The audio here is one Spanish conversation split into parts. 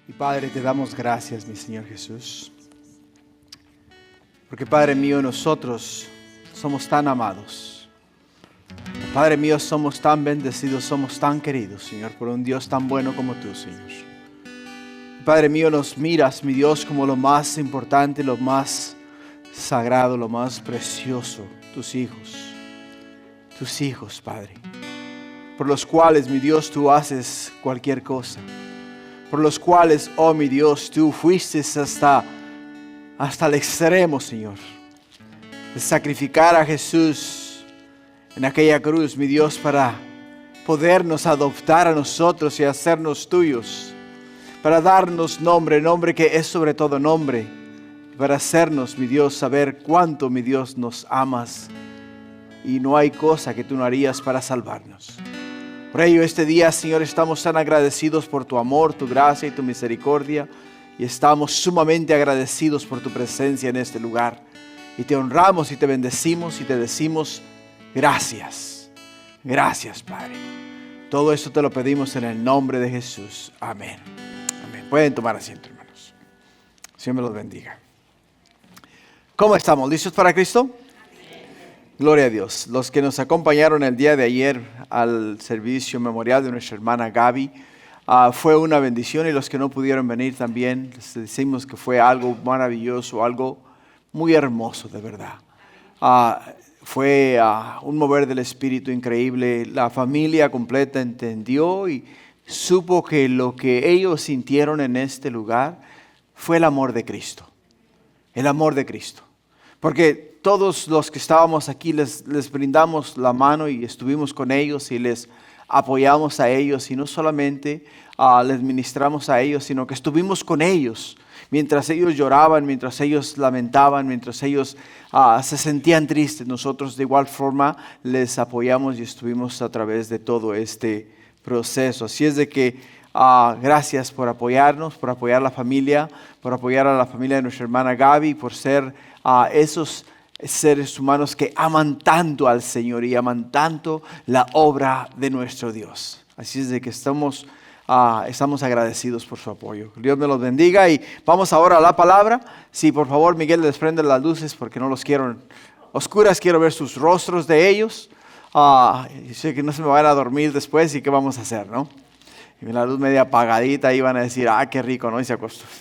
Y Padre, te damos gracias, mi Señor Jesús. Porque Padre mío, nosotros somos tan amados. Padre mío, somos tan bendecidos, somos tan queridos, Señor, por un Dios tan bueno como tú, Señor. Padre mío, nos miras, mi Dios, como lo más importante, lo más sagrado, lo más precioso, tus hijos, Padre, por los cuales, mi Dios, tú haces cualquier cosa, por los cuales, oh mi Dios, tú fuiste hasta el extremo, Señor, de sacrificar a Jesús en aquella cruz, mi Dios, para podernos adoptar a nosotros y hacernos tuyos, para darnos nombre que es sobre todo nombre, para hacernos, mi Dios, saber cuánto, mi Dios, nos amas y no hay cosa que tú no harías para salvarnos. Por ello, este día, Señor, estamos tan agradecidos por tu amor, tu gracia y tu misericordia, y estamos sumamente agradecidos por tu presencia en este lugar. Y te honramos y te bendecimos y te decimos gracias. Gracias, Padre. Todo esto te lo pedimos en el nombre de Jesús. Amén. Amén. Pueden tomar asiento, hermanos. Señor me los bendiga. ¿Cómo estamos? ¿Listos para Cristo? Gloria a Dios. Los que nos acompañaron el día de ayer al servicio memorial de nuestra hermana Gaby, fue una bendición, y los que no pudieron venir también, les decimos que fue algo maravilloso, algo muy hermoso de verdad. Fue un mover del Espíritu increíble. La familia completa entendió y supo que lo que ellos sintieron en este lugar fue el amor de Cristo. El amor de Cristo. Porque todos los que estábamos aquí les brindamos la mano y estuvimos con ellos y les apoyamos a ellos, y no solamente les ministramos a ellos, sino que estuvimos con ellos mientras ellos lloraban, mientras ellos lamentaban, mientras ellos se sentían tristes. Nosotros de igual forma les apoyamos y estuvimos a través de todo este proceso. Así es de que gracias por apoyarnos, por apoyar a la familia, por apoyar a la familia de nuestra hermana Gaby, por ser esos seres humanos que aman tanto al Señor y aman tanto la obra de nuestro Dios. Así es de que estamos agradecidos por su apoyo. Dios me los bendiga y vamos ahora a la palabra. Sí, por favor, Miguel, desprende las luces porque no los quiero oscuras, quiero ver sus rostros de ellos. Sé que no se me van a dormir después, y qué vamos a hacer, ¿no? Y la luz media apagadita, y van a decir, qué rico, ¿no? Y se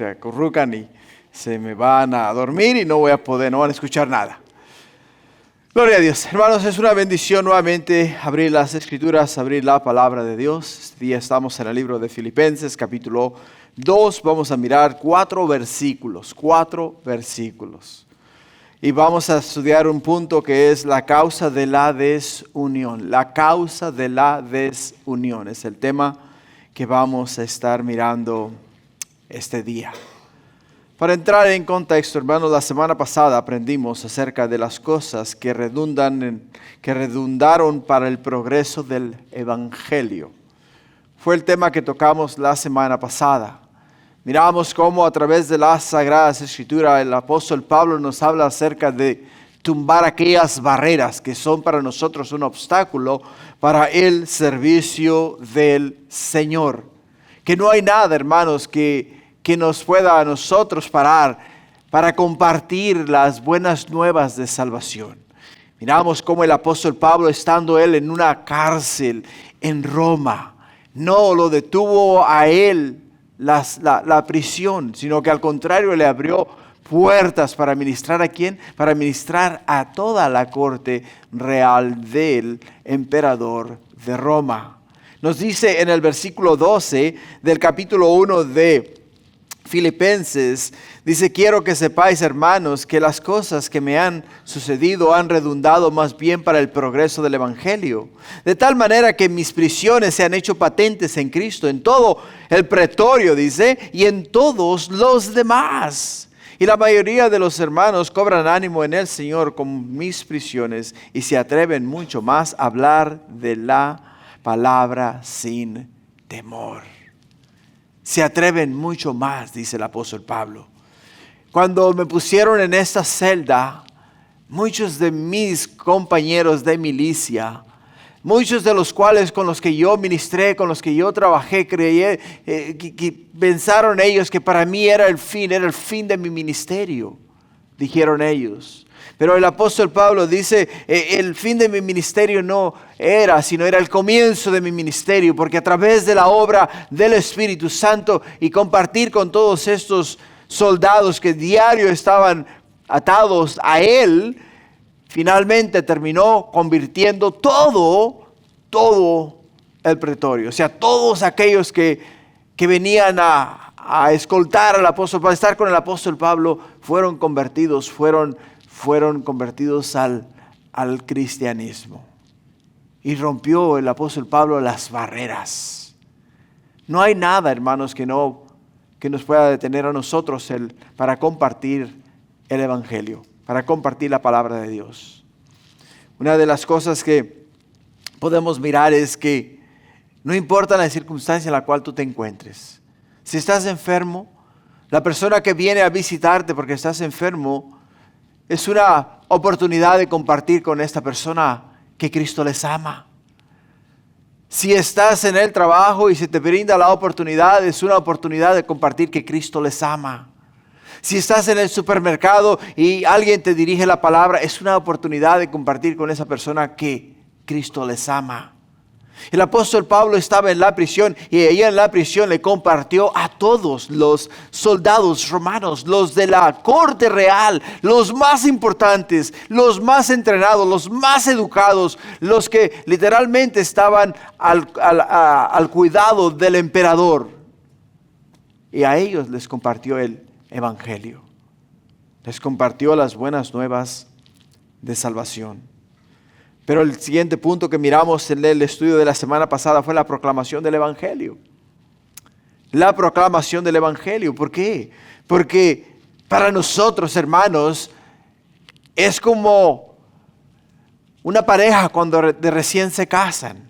acurrucan y se me van a dormir y no van a escuchar nada. Gloria a Dios. Hermanos, es una bendición nuevamente abrir las Escrituras, abrir la palabra de Dios. Este día estamos en el libro de Filipenses, capítulo 2. Vamos a mirar 4 versículos. Y vamos a estudiar un punto que es la causa de la desunión. La causa de la desunión es el tema que vamos a estar mirando este día. Para entrar en contexto, hermanos, la semana pasada aprendimos acerca de las cosas que redundaron para el progreso del Evangelio. Fue el tema que tocamos la semana pasada. Miramos cómo a través de las Sagradas Escrituras el apóstol Pablo nos habla acerca de tumbar aquellas barreras que son para nosotros un obstáculo para el servicio del Señor. Que no hay nada, hermanos, que nos pueda a nosotros parar para compartir las buenas nuevas de salvación. Miramos cómo el apóstol Pablo, estando él en una cárcel en Roma, no lo detuvo a él la prisión, sino que al contrario le abrió puertas para ministrar ¿a quién? Para ministrar a toda la corte real del emperador de Roma. Nos dice en el versículo 12 del capítulo 1 de Filipenses, dice: quiero que sepáis, hermanos, que las cosas que me han sucedido han redundado más bien para el progreso del Evangelio, de tal manera que mis prisiones se han hecho patentes en Cristo, en todo el pretorio, dice, y en todos los demás. Y la mayoría de los hermanos cobran ánimo en el Señor con mis prisiones y se atreven mucho más a hablar de la palabra sin temor. Se atreven mucho más, dice el apóstol Pablo. Cuando me pusieron en esta celda, muchos de mis compañeros de milicia Muchos de los cuales con los que yo ministré, con los que yo trabajé, creí, que pensaron ellos que para mí era el fin de mi ministerio, dijeron ellos. Pero el apóstol Pablo dice, el fin de mi ministerio no era, sino era el comienzo de mi ministerio, porque a través de la obra del Espíritu Santo y compartir con todos estos soldados que diario estaban atados a él, finalmente terminó convirtiendo todo el pretorio. O sea, todos aquellos que venían a escoltar al apóstol Pablo, a estar con el apóstol Pablo, fueron convertidos al cristianismo. Y rompió el apóstol Pablo las barreras. No hay nada, hermanos, que nos pueda detener a nosotros para compartir el evangelio, para compartir la palabra de Dios. Una de las cosas que podemos mirar es que no importa la circunstancia en la cual tú te encuentres. Si estás enfermo, la persona que viene a visitarte porque estás enfermo, es una oportunidad de compartir con esta persona que Cristo les ama. Si estás en el trabajo y se te brinda la oportunidad, es una oportunidad de compartir que Cristo les ama. Si estás en el supermercado y alguien te dirige la palabra, es una oportunidad de compartir con esa persona que Cristo les ama. El apóstol Pablo estaba en la prisión y allá en la prisión le compartió a todos los soldados romanos, los de la corte real, los más importantes, los más entrenados, los más educados, los que literalmente estaban al cuidado del emperador. Y a ellos les compartió el evangelio. Les compartió las buenas nuevas de salvación. Pero el siguiente punto que miramos en el estudio de la semana pasada fue la proclamación del evangelio. La proclamación del evangelio. ¿Por qué? Porque para nosotros, hermanos, es como una pareja cuando recién se casan.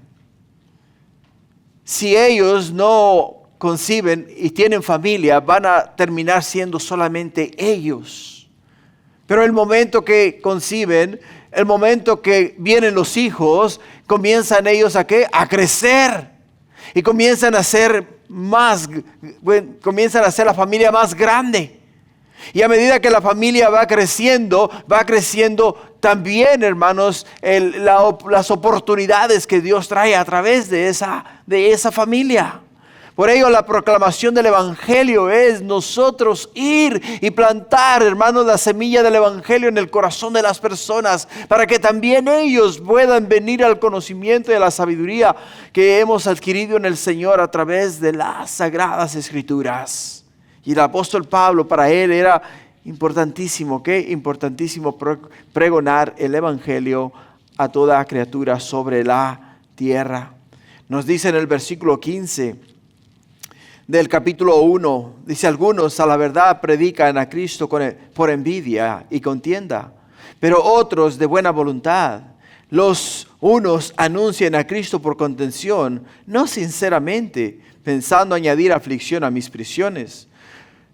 Si ellos no conciben y tienen familia, van a terminar siendo solamente ellos. Pero el momento que conciben, el momento que vienen los hijos, comienzan ellos a ¿qué? A crecer. Y comienzan a ser la familia más grande. Y a medida que la familia va creciendo también, hermanos, las oportunidades que Dios trae a través de esa familia. Por ello, la proclamación del evangelio es nosotros ir y plantar, hermanos, la semilla del evangelio en el corazón de las personas, para que también ellos puedan venir al conocimiento y a la sabiduría que hemos adquirido en el Señor a través de las sagradas escrituras. Y el apóstol Pablo, para él era importantísimo, ¿qué? Importantísimo pregonar el evangelio a toda criatura sobre la tierra. Nos dice en el versículo 15 del capítulo 1, dice: algunos a la verdad predican a Cristo por envidia y contienda, pero otros de buena voluntad. Los unos anuncian a Cristo por contención, no sinceramente, pensando añadir aflicción a mis prisiones.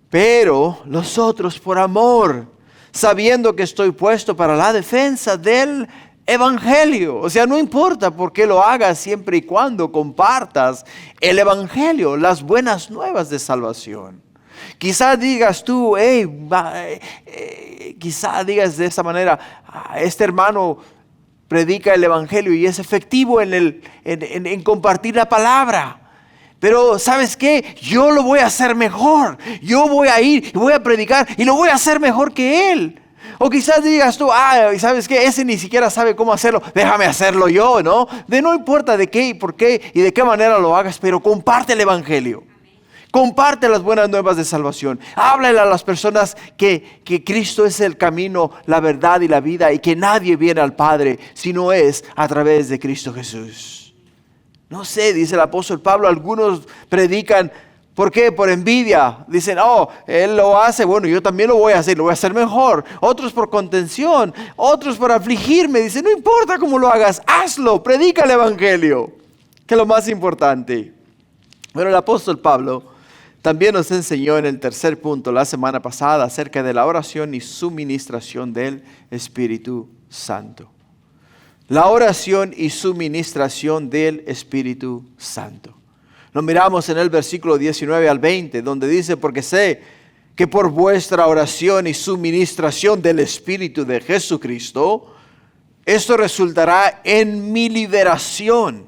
Pero los otros por amor, sabiendo que estoy puesto para la defensa del evangelio. O sea, no importa por qué lo hagas, siempre y cuando compartas el evangelio, las buenas nuevas de salvación. Quizá digas tú, quizá digas de esta manera: este hermano predica el evangelio y es efectivo en compartir la palabra. Pero ¿sabes qué? Yo lo voy a hacer mejor. Yo voy a ir y voy a predicar y lo voy a hacer mejor que él. O quizás digas tú: ¿sabes qué? Ese ni siquiera sabe cómo hacerlo. Déjame hacerlo yo, ¿no? No importa de qué y por qué y de qué manera lo hagas, pero comparte el evangelio. Comparte las buenas nuevas de salvación. Háblale a las personas que Cristo es el camino, la verdad y la vida, y que nadie viene al Padre si no es a través de Cristo Jesús. No sé, dice el apóstol Pablo, algunos predican. ¿Por qué? Por envidia. Dicen: él lo hace, bueno, yo también lo voy a hacer, lo voy a hacer mejor. Otros por contención, otros por afligirme. Dicen: no importa cómo lo hagas, hazlo, predica el evangelio, que es lo más importante. Pero el apóstol Pablo también nos enseñó en el tercer punto la semana pasada acerca de la oración y suministración del Espíritu Santo. la oración y suministración del Espíritu Santo. Lo miramos en el versículo 19 al 20, donde dice, porque sé que por vuestra oración y suministración del Espíritu de Jesucristo, esto resultará en mi liberación,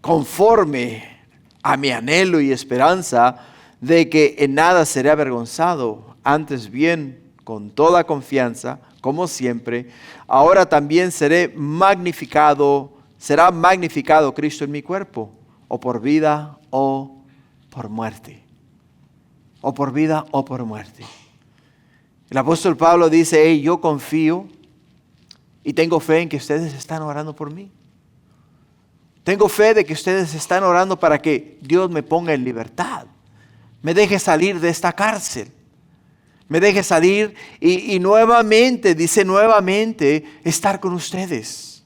conforme a mi anhelo y esperanza de que en nada seré avergonzado, antes bien, con toda confianza, como siempre, ahora también será magnificado Cristo en mi cuerpo, o por vida o por muerte. O por vida o por muerte. El apóstol Pablo dice, hey, yo confío y tengo fe en que ustedes están orando por mí. Tengo fe de que ustedes están orando para que Dios me ponga en libertad. Me deje salir de esta cárcel. Me deje salir y nuevamente, dice nuevamente, estar con ustedes.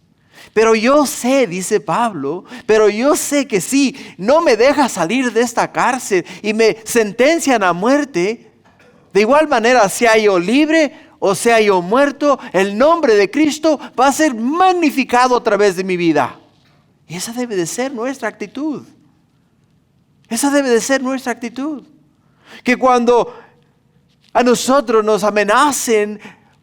Pero yo sé, dice Pablo, pero yo sé que si no me deja salir de esta cárcel y me sentencian a muerte, de igual manera, sea yo libre o sea yo muerto, el nombre de Cristo va a ser magnificado a través de mi vida. Y esa debe de ser nuestra actitud. Esa debe de ser nuestra actitud. Que cuando a nosotros nos amenacen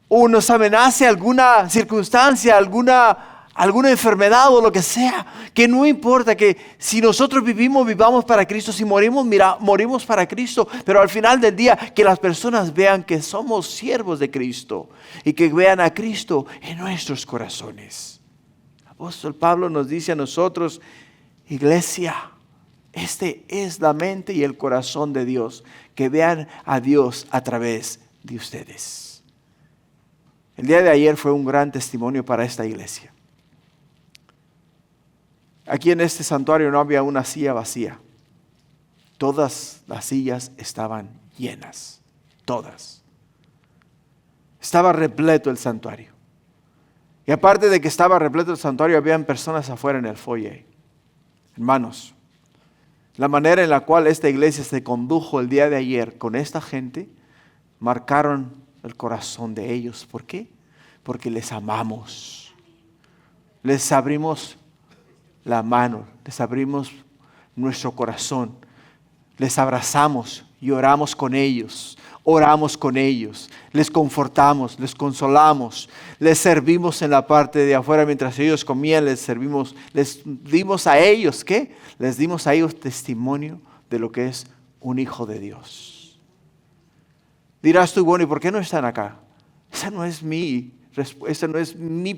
o nos amenace alguna circunstancia, alguna enfermedad o lo que sea, que no importa que si nosotros vivamos para Cristo, si morimos para Cristo, pero al final del día que las personas vean que somos siervos de Cristo y que vean a Cristo en nuestros corazones. El apóstol Pablo nos dice a nosotros, iglesia, este es la mente y el corazón de Dios, que vean a Dios a través de ustedes. El día de ayer fue un gran testimonio para esta iglesia. Aquí en este santuario no había una silla vacía. Todas las sillas estaban llenas. Todas. Estaba repleto el santuario. Y aparte de que estaba repleto el santuario, habían personas afuera en el foyer. Hermanos, la manera en la cual esta iglesia se condujo el día de ayer con esta gente, marcaron el corazón de ellos. ¿Por qué? Porque les amamos. Les abrimos la mano, les abrimos nuestro corazón, les abrazamos y oramos con ellos, les confortamos, les consolamos, les servimos en la parte de afuera mientras ellos comían, les dimos a ellos, ¿qué? Les dimos a ellos testimonio de lo que es un hijo de Dios. Dirás tú, bueno, ¿y por qué no están acá? Esa no es mi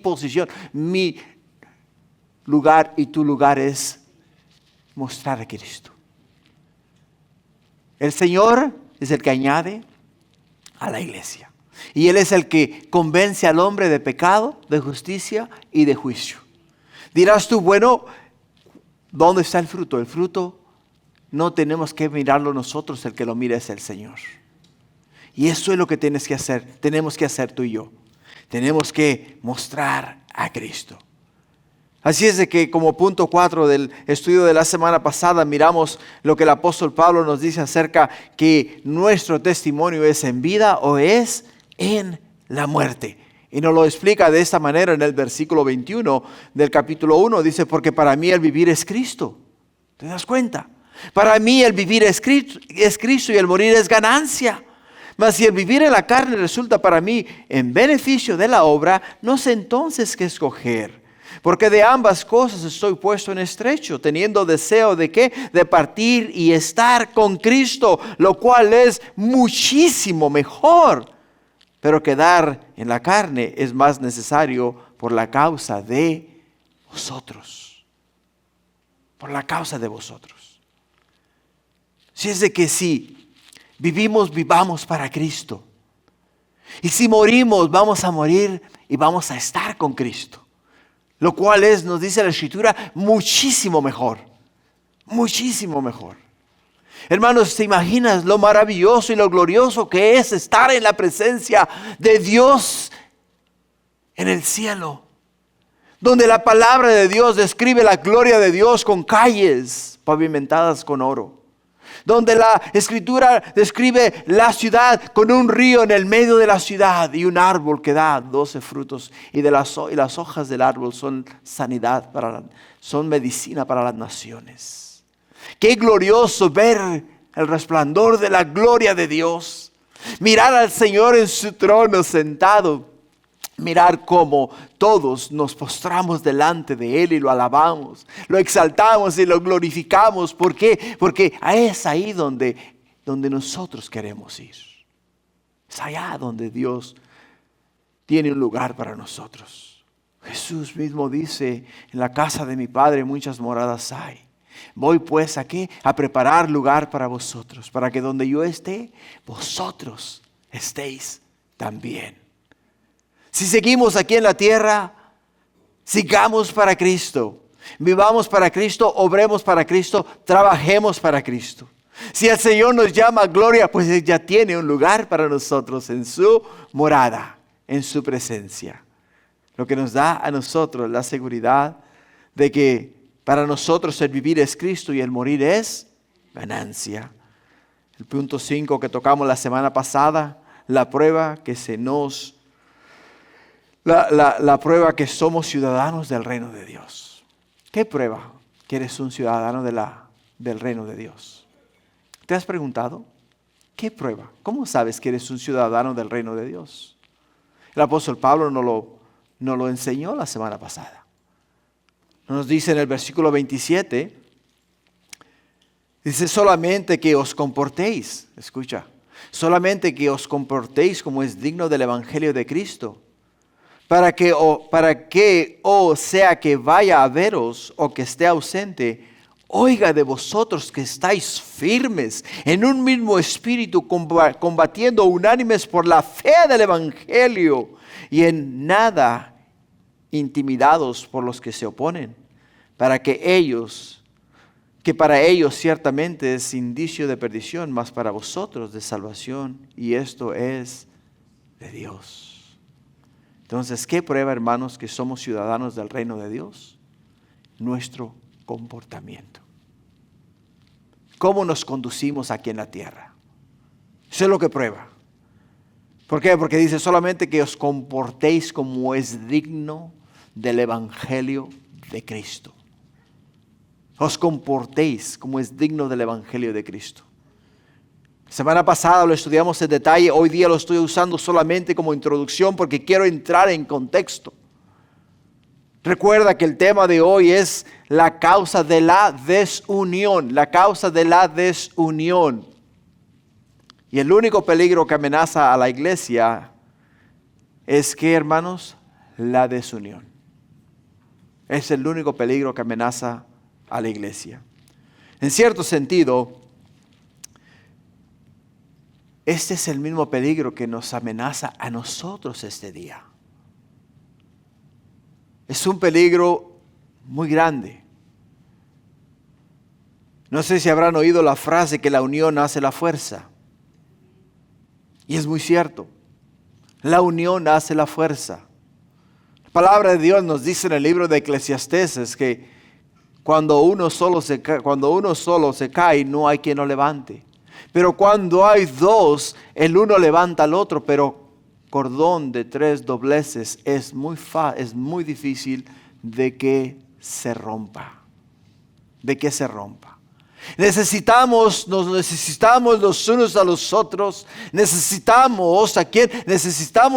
posición, mi lugar y tu lugar es mostrar a Cristo. El Señor es el que añade a la iglesia. Y Él es el que convence al hombre de pecado, de justicia y de juicio. Dirás tú, bueno, ¿dónde está el fruto? El fruto no tenemos que mirarlo nosotros, el que lo mira es el Señor. Y eso es lo que tenemos que hacer tú y yo. Tenemos que mostrar a Cristo. Así es de que como punto 4 del estudio de la semana pasada miramos lo que el apóstol Pablo nos dice acerca que nuestro testimonio es en vida o es en la muerte. Y nos lo explica de esta manera en el versículo 21 del capítulo 1. Dice, porque para mí el vivir es Cristo. ¿Te das cuenta? Para mí el vivir es Cristo y el morir es ganancia. Mas si el vivir en la carne resulta para mí en beneficio de la obra, no sé entonces qué escoger. Porque de ambas cosas estoy puesto en estrecho, teniendo deseo de ¿qué? De partir y estar con Cristo, lo cual es muchísimo mejor. Pero quedar en la carne es más necesario por la causa de vosotros. Por la causa de vosotros. Si es de que si vivamos para Cristo. Y si morimos, vamos a morir y vamos a estar con Cristo. Lo cual es, nos dice la Escritura, muchísimo mejor. Muchísimo mejor. Hermanos, ¿te imaginas lo maravilloso y lo glorioso que es estar en la presencia de Dios en el cielo? Donde la palabra de Dios describe la gloria de Dios con calles pavimentadas con oro. donde la Escritura describe la ciudad con un río en el medio de la ciudad y un árbol que da 12 frutos y las hojas del árbol son sanidad, son medicina para las naciones. Qué glorioso ver el resplandor de la gloria de Dios, mirar al Señor en su trono sentado, mirar cómo todos nos postramos delante de Él y lo alabamos, lo exaltamos y lo glorificamos. ¿Por qué? Porque es ahí donde nosotros queremos ir. Es allá donde Dios tiene un lugar para nosotros. Jesús mismo dice, en la casa de mi Padre muchas moradas hay. Voy pues aquí a preparar lugar para vosotros, para que donde yo esté, vosotros estéis también. Si seguimos aquí en la tierra, sigamos para Cristo, vivamos para Cristo, obremos para Cristo, trabajemos para Cristo. Si el Señor nos llama a gloria, pues Él ya tiene un lugar para nosotros en su morada, en su presencia. Lo que nos da a nosotros la seguridad de que para nosotros el vivir es Cristo y el morir es ganancia. El punto 5 que tocamos la semana pasada, la prueba que la prueba que somos ciudadanos del reino de Dios. ¿Qué prueba que eres un ciudadano del reino de Dios? ¿Te has preguntado? ¿Qué prueba? ¿Cómo sabes que eres un ciudadano del reino de Dios? El apóstol Pablo nos lo enseñó la semana pasada. Nos dice en el versículo 27, dice solamente que os comportéis, escucha, solamente que os comportéis como es digno del evangelio de Cristo, para que sea que vaya a veros o que esté ausente, oiga de vosotros que estáis firmes en un mismo espíritu, combatiendo unánimes por la fe del evangelio y en nada intimidados por los que se oponen, que para ellos ciertamente es indicio de perdición, mas para vosotros de salvación, y esto es de Dios. Entonces, ¿qué prueba, hermanos, que somos ciudadanos del reino de Dios? Nuestro comportamiento. ¿Cómo nos conducimos aquí en la tierra? Eso es lo que prueba. ¿Por qué? Porque dice solamente que os comportéis como es digno del evangelio de Cristo. Os comportéis como es digno del evangelio de Cristo. Semana pasada lo estudiamos en detalle, hoy día lo estoy usando solamente como introducción porque quiero entrar en contexto. Recuerda que el tema de hoy es la causa de la desunión, la causa de la desunión. Y el único peligro que amenaza a la iglesia es que, hermanos, la desunión. Es el único peligro que amenaza a la iglesia. En cierto sentido, este es el mismo peligro que nos amenaza a nosotros este día. Es un peligro muy grande. No sé si habrán oído la frase que la unión hace la fuerza. Y es muy cierto. La unión hace la fuerza. La palabra de Dios nos dice en el libro de Eclesiastés que cuando uno solo se cae, no hay quien lo levante. Pero cuando hay dos, el uno levanta al otro, pero cordón de 3 dobleces es muy difícil de que se rompa. Nos necesitamos los unos a los otros. Necesitamos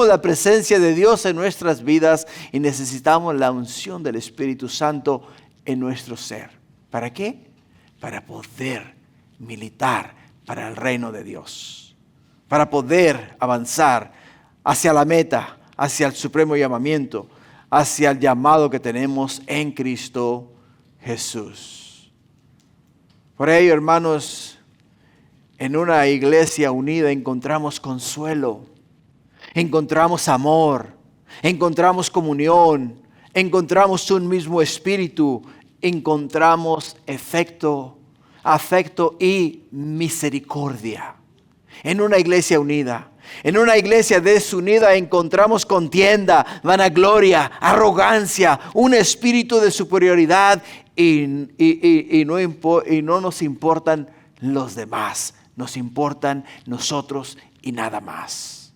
la presencia de Dios en nuestras vidas y necesitamos la unción del Espíritu Santo en nuestro ser. ¿Para qué? Para poder militar para el reino de Dios, para poder avanzar hacia la meta, hacia el supremo llamamiento, hacia el llamado que tenemos en Cristo Jesús. Por ello, hermanos, en una iglesia unida encontramos consuelo, encontramos amor, encontramos comunión, encontramos un mismo espíritu, encontramos afecto y misericordia. En una iglesia unida. En una iglesia desunida encontramos contienda, vanagloria, arrogancia, un espíritu de superioridad y no nos importan los demás. Nos importan nosotros y nada más.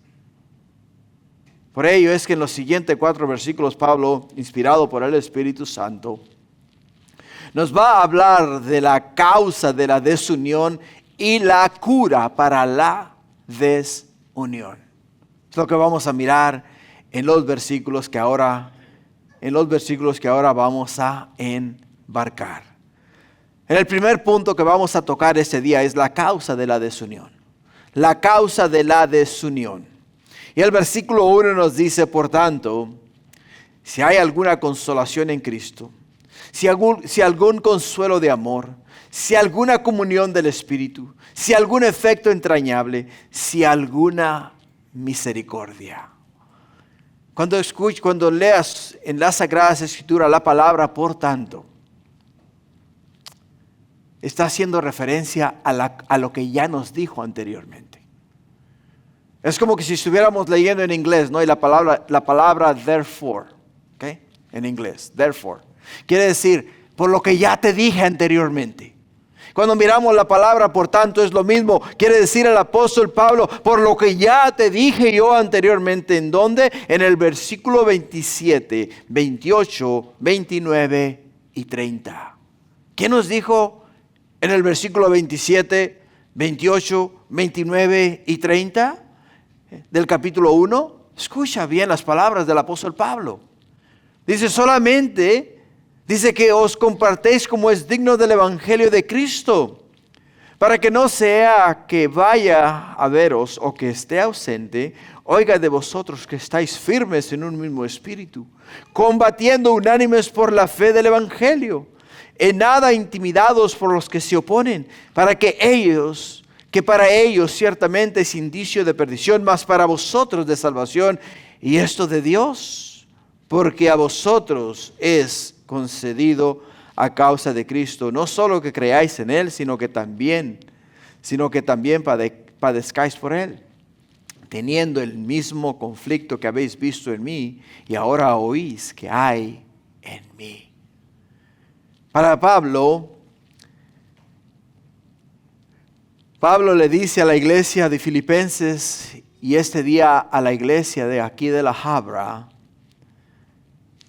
Por ello es que en los siguientes 4 versículos Pablo, inspirado por el Espíritu Santo, nos va a hablar de la causa de la desunión y la cura para la desunión. Es lo que vamos a mirar en los versículos que ahora vamos a embarcar. En el primer punto que vamos a tocar este día es la causa de la desunión. La causa de la desunión. Y el versículo 1 nos dice, por tanto, si hay alguna consolación en Cristo, si algún consuelo de amor, si alguna comunión del Espíritu, si algún efecto entrañable, si alguna misericordia. Cuando leas en las Sagradas Escrituras la palabra por tanto, está haciendo referencia a lo que ya nos dijo anteriormente. Es como que si estuviéramos leyendo en inglés, ¿no? Y la palabra therefore, ¿okay? En inglés, therefore. Quiere decir, por lo que ya te dije anteriormente. Cuando miramos la palabra, por tanto, es lo mismo. Quiere decir el apóstol Pablo, por lo que ya te dije yo anteriormente. ¿En dónde? En el versículo 27, 28, 29 y 30. ¿Qué nos dijo en el versículo 27, 28, 29 y 30 del capítulo 1? Escucha bien las palabras del apóstol Pablo. Dice que os compartéis como es digno del evangelio de Cristo, para que no sea que vaya a veros o que esté ausente, oiga de vosotros que estáis firmes en un mismo espíritu, combatiendo unánimes por la fe del evangelio, en nada intimidados por los que se oponen, que para ellos ciertamente es indicio de perdición, mas para vosotros de salvación, y esto de Dios, porque a vosotros es concedido a causa de Cristo, no solo que creáis en Él, sino que también padezcáis por Él, teniendo el mismo conflicto que habéis visto en mí y ahora oís que hay en mí. Para Pablo le dice a la iglesia de Filipenses y este día a la iglesia de aquí de La Habra,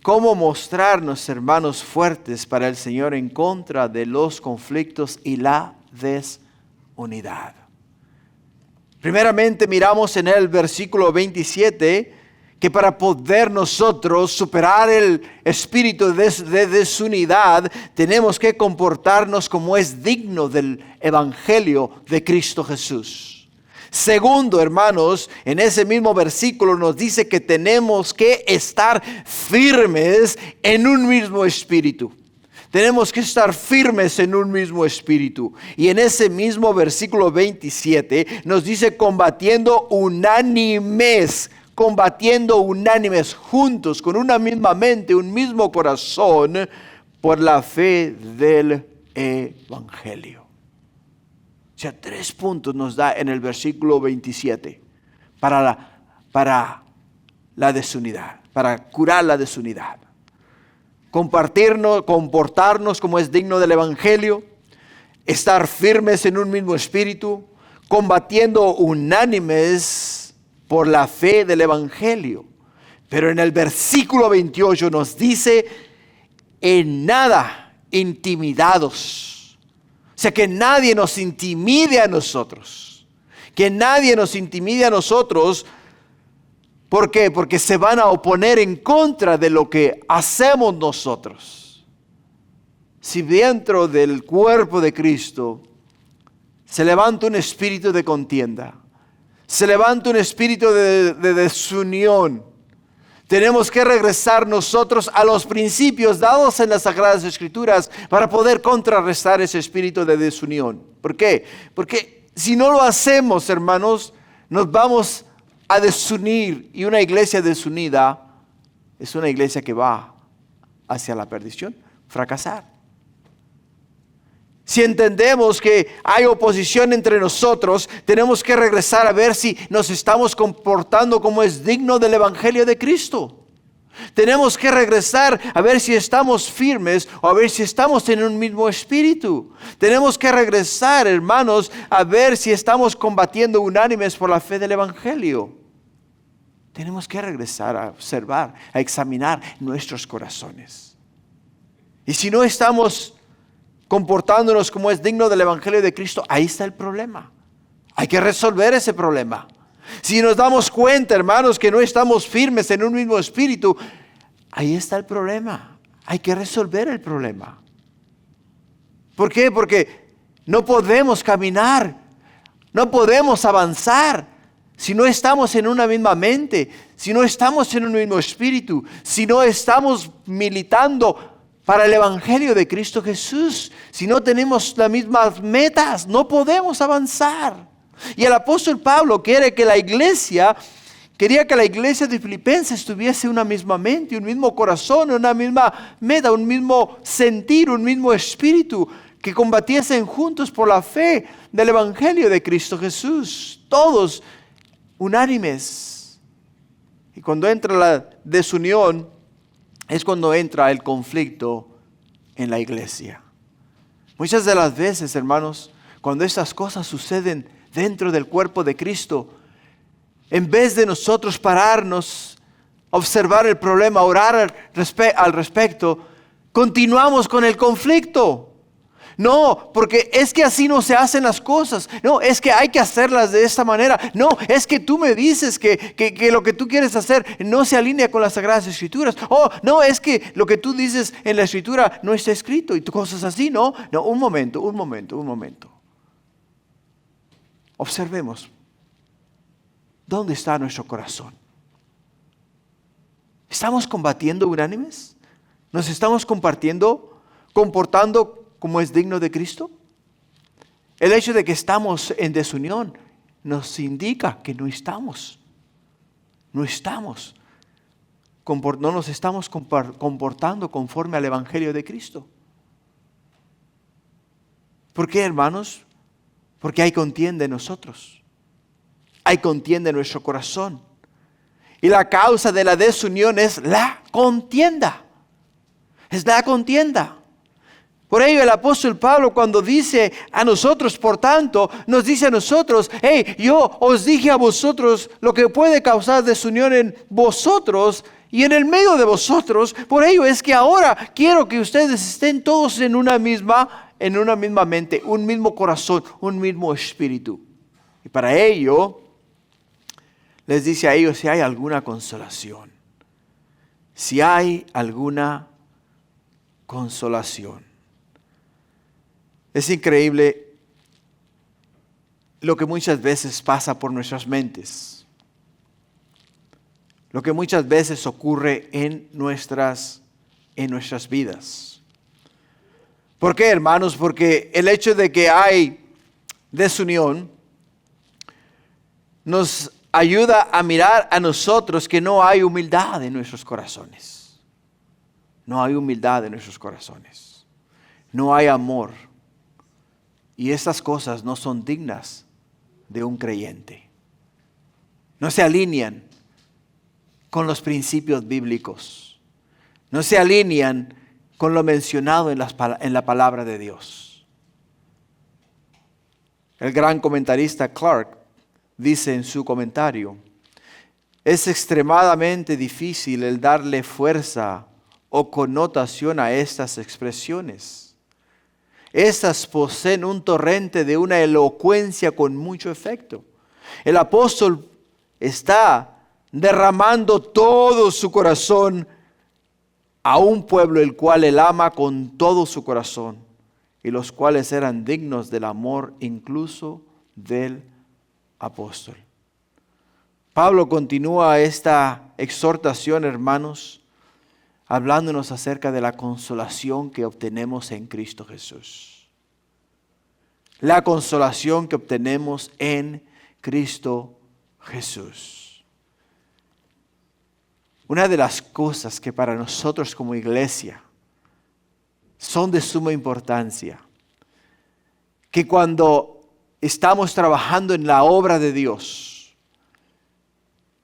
cómo mostrarnos hermanos fuertes para el Señor en contra de los conflictos y la desunidad. Primeramente miramos en el versículo 27 que para poder nosotros superar el espíritu de desunidad tenemos que comportarnos como es digno del evangelio de Cristo Jesús. Segundo, hermanos, en ese mismo versículo nos dice que tenemos que estar firmes en un mismo espíritu. Tenemos que estar firmes en un mismo espíritu. Y en ese mismo versículo 27 nos dice combatiendo unánimes juntos, con una misma mente, un mismo corazón, por la fe del evangelio. O sea, 3 puntos nos da en el versículo 27 para la desunidad, para curar la desunidad. Comportarnos como es digno del evangelio, estar firmes en un mismo espíritu, combatiendo unánimes por la fe del evangelio. Pero en el versículo 28 nos dice, en nada intimidados. O sea, que nadie nos intimide a nosotros. Que nadie nos intimide a nosotros. ¿Por qué? Porque se van a oponer en contra de lo que hacemos nosotros. Si dentro del cuerpo de Cristo se levanta un espíritu de contienda, se levanta un espíritu de desunión, tenemos que regresar nosotros a los principios dados en las Sagradas Escrituras para poder contrarrestar ese espíritu de desunión. ¿Por qué? Porque si no lo hacemos, hermanos, nos vamos a desunir. Y una iglesia desunida es una iglesia que va hacia la perdición, fracasar. Si entendemos que hay oposición entre nosotros, tenemos que regresar a ver si nos estamos comportando como es digno del evangelio de Cristo. Tenemos que regresar a ver si estamos firmes o a ver si estamos en un mismo espíritu. Tenemos que regresar, hermanos, a ver si estamos combatiendo unánimes por la fe del Evangelio. Tenemos que regresar a observar, a examinar nuestros corazones. Y si no estamos comportándonos como es digno del Evangelio de Cristo, ahí está el problema. Hay que resolver ese problema. Si nos damos cuenta, hermanos, que no estamos firmes en un mismo espíritu, ahí está el problema. Hay que resolver el problema. ¿Por qué? Porque no podemos caminar, no podemos avanzar si no estamos en una misma mente, si no estamos en un mismo espíritu, si no estamos militando para el Evangelio de Cristo Jesús, si no tenemos las mismas metas, no podemos avanzar. Y el apóstol Pablo quería que la iglesia de Filipenses tuviese una misma mente, un mismo corazón, una misma meta, un mismo sentir, un mismo espíritu, que combatiesen juntos por la fe del Evangelio de Cristo Jesús, todos unánimes. Y cuando entra la desunión, es cuando entra el conflicto en la iglesia. Muchas de las veces, hermanos, cuando estas cosas suceden dentro del cuerpo de Cristo, en vez de nosotros pararnos, observar el problema, orar al respecto, continuamos con el conflicto. No, porque es que así no se hacen las cosas. No, es que hay que hacerlas de esta manera. No, es que tú me dices que lo que tú quieres hacer no se alinea con las Sagradas Escrituras. Oh, no, es que lo que tú dices en la Escritura no está escrito y cosas así. No, un momento. Observemos. ¿Dónde está nuestro corazón? ¿Estamos combatiendo unánimes? ¿Nos estamos comportando como es digno de Cristo? El hecho de que estamos en desunión nos indica que no nos estamos comportando conforme al Evangelio de Cristo. ¿Por qué, hermanos? Porque hay contienda en nosotros. Hay contienda en nuestro corazón. Y la causa de la desunión es la contienda. Es la contienda. Por ello el apóstol Pablo, cuando dice a nosotros, por tanto, nos dice a nosotros: hey, yo os dije a vosotros lo que puede causar desunión en vosotros y en el medio de vosotros. Por ello es que ahora quiero que ustedes estén todos en una misma mente, un mismo corazón, un mismo espíritu. Y para ello les dice a ellos si hay alguna consolación. Si hay alguna consolación. Es increíble lo que muchas veces pasa por nuestras mentes. Lo que muchas veces ocurre en nuestras vidas. ¿Por qué, hermanos? Porque el hecho de que hay desunión nos ayuda a mirar a nosotros que no hay humildad en nuestros corazones. No hay humildad en nuestros corazones. No hay amor. Y estas cosas no son dignas de un creyente. No se alinean con los principios bíblicos. No se alinean con lo mencionado en la palabra de Dios. El gran comentarista Clark dice en su comentario: es extremadamente difícil el darle fuerza o connotación a estas expresiones. Estas poseen un torrente de una elocuencia con mucho efecto. El apóstol está derramando todo su corazón a un pueblo el cual él ama con todo su corazón, y los cuales eran dignos del amor incluso del apóstol. Pablo continúa esta exhortación, hermanos, hablándonos acerca de la consolación que obtenemos en Cristo Jesús. La consolación que obtenemos en Cristo Jesús. Una de las cosas que para nosotros como iglesia son de suma importancia, que cuando estamos trabajando en la obra de Dios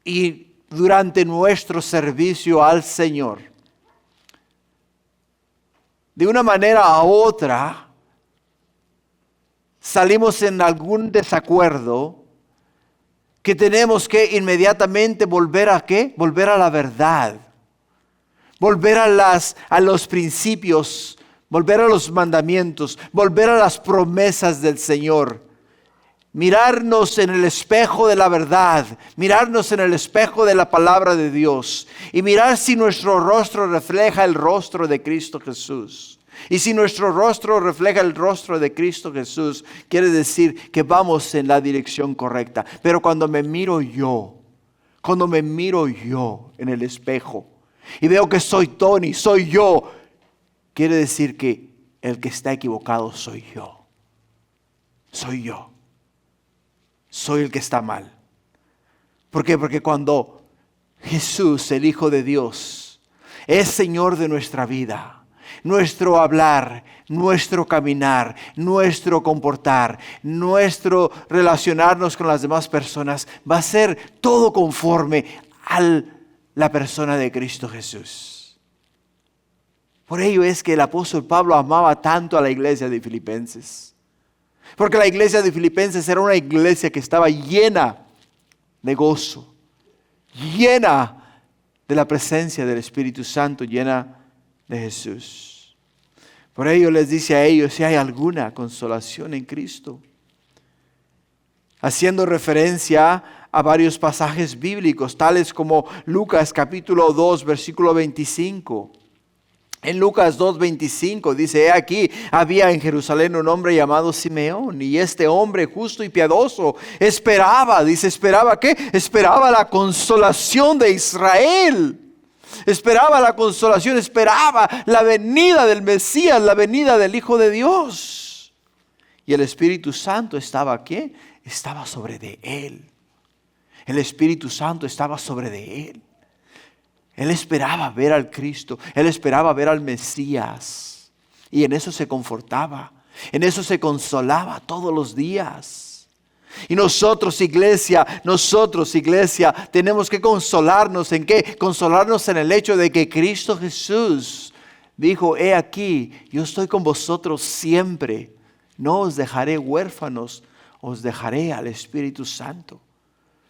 y durante nuestro servicio al Señor, de una manera a otra, salimos en algún desacuerdo, que tenemos que inmediatamente volver a ¿qué? Volver a la verdad. Volver a los principios, volver a los mandamientos, volver a las promesas del Señor. Mirarnos en el espejo de la verdad, mirarnos en el espejo de la palabra de Dios y mirar si nuestro rostro refleja el rostro de Cristo Jesús. Y si nuestro rostro refleja el rostro de Cristo Jesús, quiere decir que vamos en la dirección correcta. Pero cuando me miro yo en el espejo y veo que soy Tony, soy yo, quiere decir que el que está equivocado soy yo. Soy yo. Soy el que está mal. ¿Por qué? Porque cuando Jesús, el Hijo de Dios, es Señor de nuestra vida, nuestro hablar, nuestro caminar, nuestro comportar, nuestro relacionarnos con las demás personas, va a ser todo conforme a la persona de Cristo Jesús. Por ello es que el apóstol Pablo amaba tanto a la iglesia de Filipenses. Porque la iglesia de Filipenses era una iglesia que estaba llena de gozo, llena de la presencia del Espíritu Santo, llena de Jesús. Por ello les dice a ellos si hay alguna consolación en Cristo, haciendo referencia a varios pasajes bíblicos, tales como Lucas capítulo 2, versículo 25. En Lucas 2:25 dice, he aquí, había en Jerusalén un hombre llamado Simeón, y este hombre justo y piadoso esperaba, dice, ¿esperaba qué? Esperaba la consolación de Israel. Esperaba la consolación, esperaba la venida del Mesías, la venida del Hijo de Dios. Y el Espíritu Santo estaba ¿qué? Estaba sobre de él. El Espíritu Santo estaba sobre de él. Él esperaba ver al Cristo, él esperaba ver al Mesías. Y en eso se confortaba, en eso se consolaba todos los días. Y nosotros iglesia, tenemos que consolarnos. ¿En qué? Consolarnos en el hecho de que Cristo Jesús dijo, he aquí, yo estoy con vosotros siempre. No os dejaré huérfanos, os dejaré al Espíritu Santo,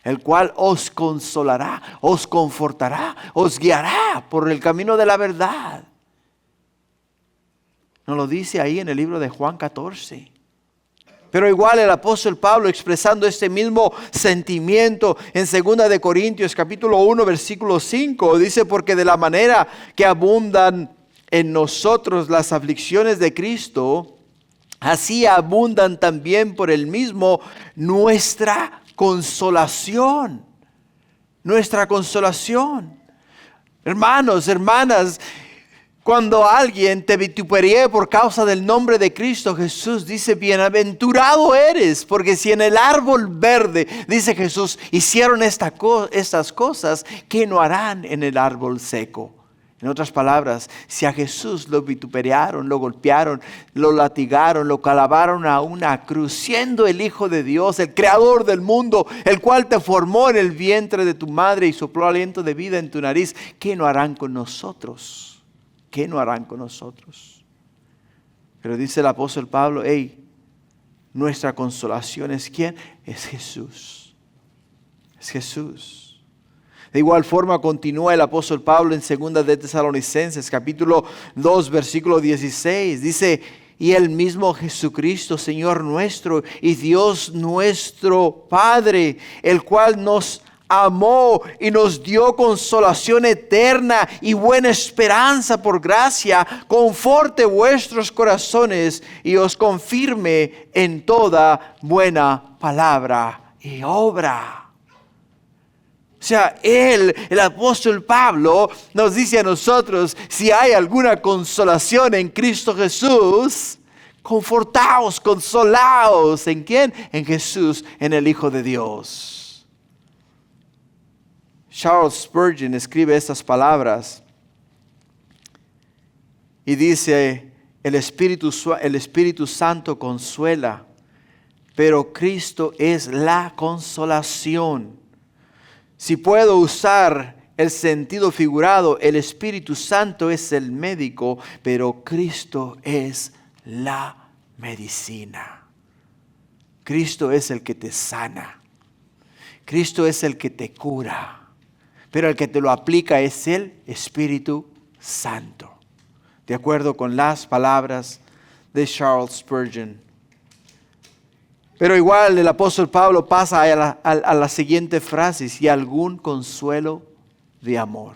el cual os consolará, os confortará, os guiará por el camino de la verdad. Nos lo dice ahí en el libro de Juan 14. Pero igual el apóstol Pablo, expresando este mismo sentimiento en 2 de Corintios capítulo 1 versículo 5, dice, porque de la manera que abundan en nosotros las aflicciones de Cristo, así abundan también por el mismo nuestra consolación. Nuestra consolación. Hermanos, hermanas, cuando alguien te vituperee por causa del nombre de Cristo Jesús, dice, bienaventurado eres, porque si en el árbol verde, dice Jesús, hicieron estas cosas, ¿qué no harán en el árbol seco? En otras palabras, si a Jesús lo vituperearon, lo golpearon, lo latigaron, lo clavaron a una cruz, siendo el Hijo de Dios, el Creador del mundo, el cual te formó en el vientre de tu madre y sopló aliento de vida en tu nariz, ¿qué no harán con nosotros? ¿Qué no harán con nosotros? Pero dice el apóstol Pablo, nuestra consolación es ¿quién? Es Jesús. Es Jesús. De igual forma continúa el apóstol Pablo en 2 de Tesalonicenses capítulo 2 versículo 16. Dice, y el mismo Jesucristo, Señor nuestro y Dios nuestro Padre, el cual nos amó y nos dio consolación eterna y buena esperanza por gracia, conforte vuestros corazones y os confirme en toda buena palabra y obra. O sea, el apóstol Pablo nos dice a nosotros, si hay alguna consolación en Cristo Jesús, confortaos, consolaos. ¿En quién? En Jesús, en el Hijo de Dios. Charles Spurgeon escribe estas palabras y dice, el Espíritu Santo consuela, pero Cristo es la consolación. Si puedo usar el sentido figurado, el Espíritu Santo es el médico, pero Cristo es la medicina. Cristo es el que te sana. Cristo es el que te cura. Pero el que te lo aplica es el Espíritu Santo. De acuerdo con las palabras de Charles Spurgeon. Pero igual el apóstol Pablo pasa a la siguiente frase: si algún consuelo de amor.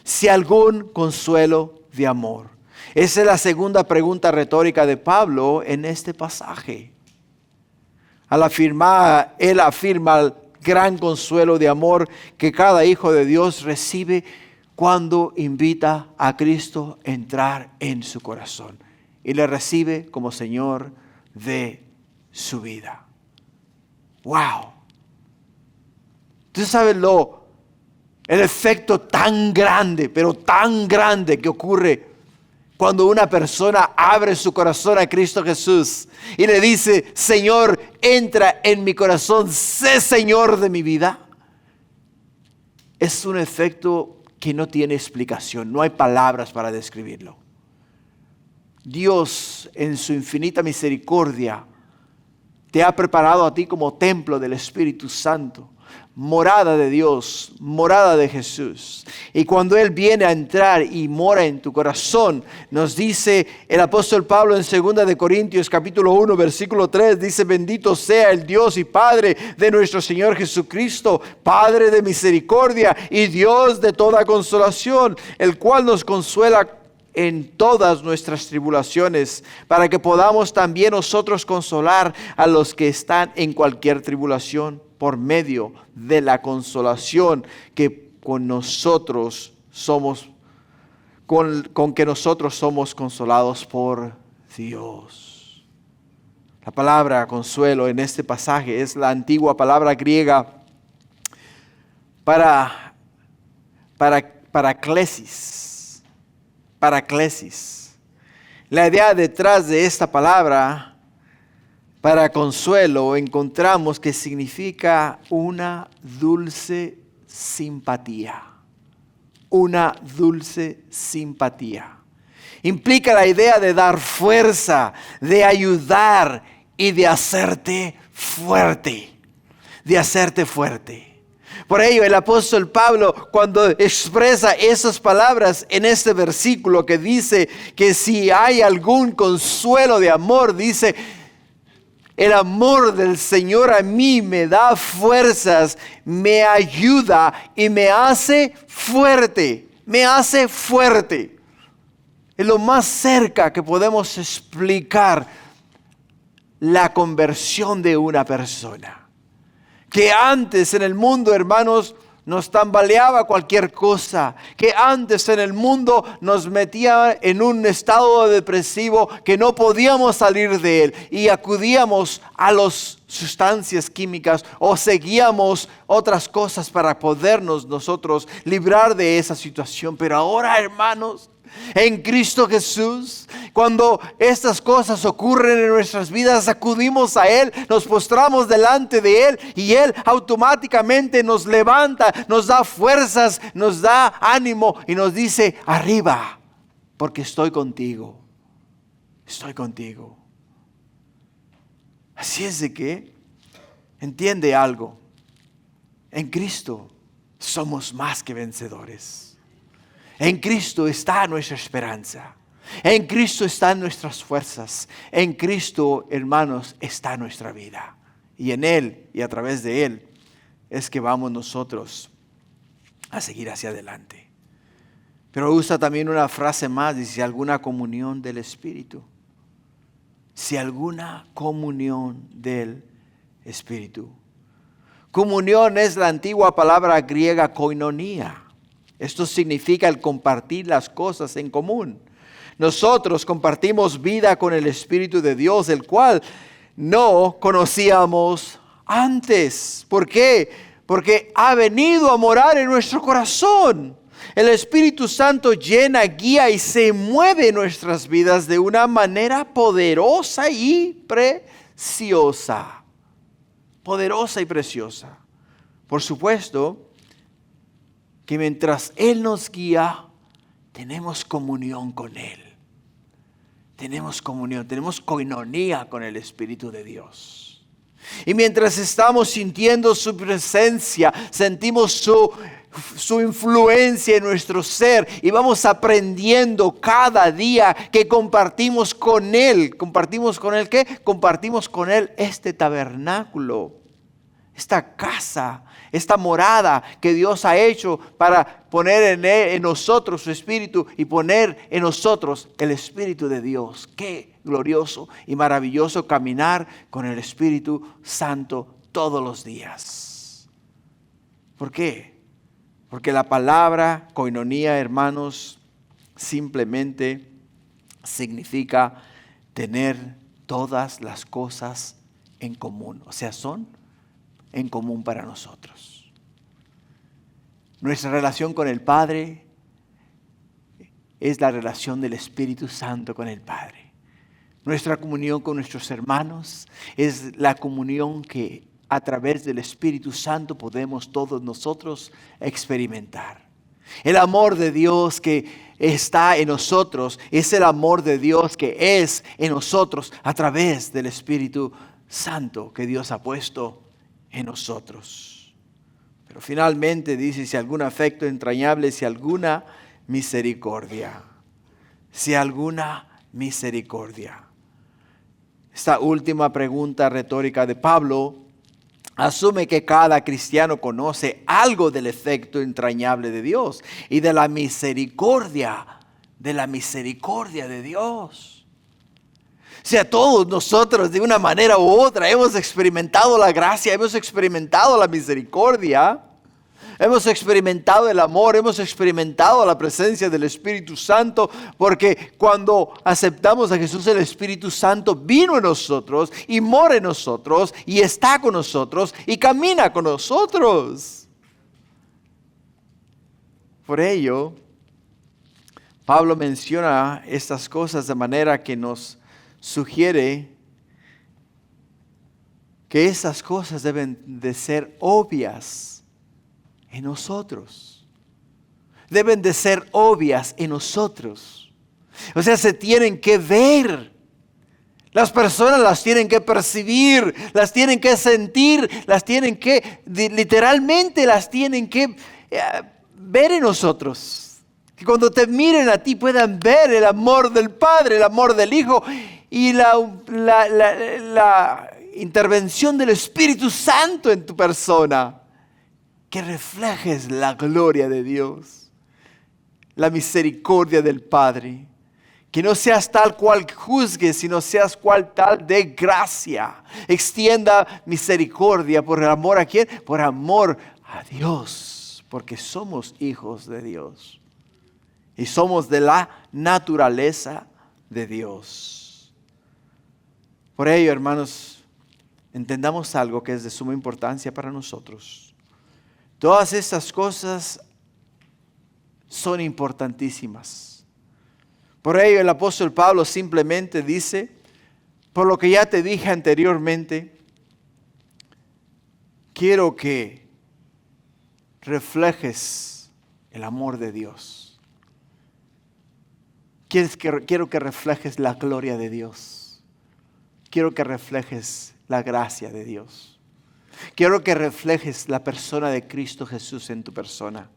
Si algún consuelo de amor. Esa es la segunda pregunta retórica de Pablo en este pasaje. Al afirmar, él afirma el gran consuelo de amor que cada hijo de Dios recibe cuando invita a Cristo a entrar en su corazón y le recibe como Señor de su vida. ¡Wow! Tú sabes el efecto tan grande, pero tan grande que ocurre cuando una persona abre su corazón a Cristo Jesús y le dice: Señor, entra en mi corazón, sé Señor de mi vida. Es un efecto que no tiene explicación, no hay palabras para describirlo. Dios, en su infinita misericordia, te ha preparado a ti como templo del Espíritu Santo, morada de Dios, morada de Jesús. Y cuando Él viene a entrar y mora en tu corazón, nos dice el apóstol Pablo en 2 de Corintios capítulo 1 versículo 3, dice: bendito sea el Dios y Padre de nuestro Señor Jesucristo, Padre de misericordia y Dios de toda consolación, el cual nos consuela en todas nuestras tribulaciones, para que podamos también nosotros consolar a los que están en cualquier tribulación, por medio de la consolación que con que nosotros somos consolados por Dios. La palabra consuelo en este pasaje es la antigua palabra griega paraclesis. La idea detrás de esta palabra para consuelo encontramos que significa una dulce simpatía. Una dulce simpatía. Implica la idea de dar fuerza, de ayudar y de hacerte fuerte. De hacerte fuerte. Por ello, el apóstol Pablo, cuando expresa esas palabras en este versículo que dice que si hay algún consuelo de amor, dice: el amor del Señor a mí me da fuerzas, me ayuda y me hace fuerte. Me hace fuerte. Es lo más cerca que podemos explicar la conversión de una persona. Que antes en el mundo, hermanos, nos tambaleaba cualquier cosa. Que antes en el mundo nos metía en un estado depresivo que no podíamos salir de él. Y acudíamos a las sustancias químicas o seguíamos otras cosas para podernos nosotros librar de esa situación. Pero ahora, hermanos, en Cristo Jesús, cuando estas cosas ocurren en nuestras vidas, acudimos a Él, nos postramos delante de Él y Él automáticamente nos levanta, nos da fuerzas, nos da ánimo y nos dice: arriba, porque estoy contigo. Estoy contigo. Así es de que entiende algo. En Cristo somos más que vencedores. En Cristo está nuestra esperanza. En Cristo están nuestras fuerzas. En Cristo, hermanos, está nuestra vida. Y en Él y a través de Él es que vamos nosotros a seguir hacia adelante. Pero usa también una frase más, dice: alguna comunión del Espíritu. Si alguna comunión del Espíritu. Comunión es la antigua palabra griega koinonia. Esto significa el compartir las cosas en común. Nosotros compartimos vida con el Espíritu de Dios, el cual no conocíamos antes. ¿Por qué? Porque ha venido a morar en nuestro corazón. El Espíritu Santo llena, guía y se mueve en nuestras vidas de una manera poderosa y preciosa. Poderosa y preciosa. por supuesto, que mientras Él nos guía, tenemos comunión con Él. Tenemos comunión, tenemos coinonía con el Espíritu de Dios. Y mientras estamos sintiendo su presencia, sentimos su influencia en nuestro ser y vamos aprendiendo cada día que compartimos con Él. ¿Compartimos con Él qué? Compartimos con Él este tabernáculo, esta casa, esta morada que Dios ha hecho para poner en nosotros su Espíritu y poner en nosotros el Espíritu de Dios. Qué glorioso y maravilloso caminar con el Espíritu Santo todos los días. ¿Por qué? Porque la palabra koinonía, hermanos, simplemente significa tener todas las cosas en común. O sea, son en común para nosotros. Nuestra relación con el Padre es la relación del Espíritu Santo con el Padre. Nuestra comunión con nuestros hermanos es la comunión que a través del Espíritu Santo podemos todos nosotros experimentar. El amor de Dios que está en nosotros es el amor de Dios que es en nosotros a través del Espíritu Santo que Dios ha puesto en nosotros. Pero finalmente dice, si algún afecto entrañable, si alguna misericordia. Si alguna misericordia. Esta última pregunta retórica de Pablo asume que cada cristiano conoce algo del efecto entrañable de Dios y de la misericordia de Dios. O sea, todos nosotros de una manera u otra hemos experimentado la gracia, hemos experimentado la misericordia, hemos experimentado el amor, hemos experimentado la presencia del Espíritu Santo, porque cuando aceptamos a Jesús, el Espíritu Santo vino en nosotros y mora en nosotros y está con nosotros y camina con nosotros. Por ello, Pablo menciona estas cosas de manera que nos sugiere que esas cosas deben de ser obvias en nosotros. Deben de ser obvias en nosotros. O sea, se tienen que ver. Las personas las tienen que percibir, las tienen que sentir, las tienen que, literalmente las tienen que ver en nosotros. Que cuando te miren a ti puedan ver el amor del Padre, el amor del Hijo y la intervención del Espíritu Santo en tu persona. Que reflejes la gloria de Dios, la misericordia del Padre. Que no seas tal cual juzgues, sino seas cual tal de gracia. Extienda misericordia por el amor a ¿quién? Por amor a Dios, porque somos hijos de Dios. Y somos de la naturaleza de Dios. Por ello, hermanos, entendamos algo que es de suma importancia para nosotros. Todas estas cosas son importantísimas. Por ello, el apóstol Pablo simplemente dice, por lo que ya te dije anteriormente, quiero que reflejes el amor de Dios. Quiero que reflejes la gloria de Dios. Quiero que reflejes la gracia de Dios. Quiero que reflejes la persona de Cristo Jesús en tu persona,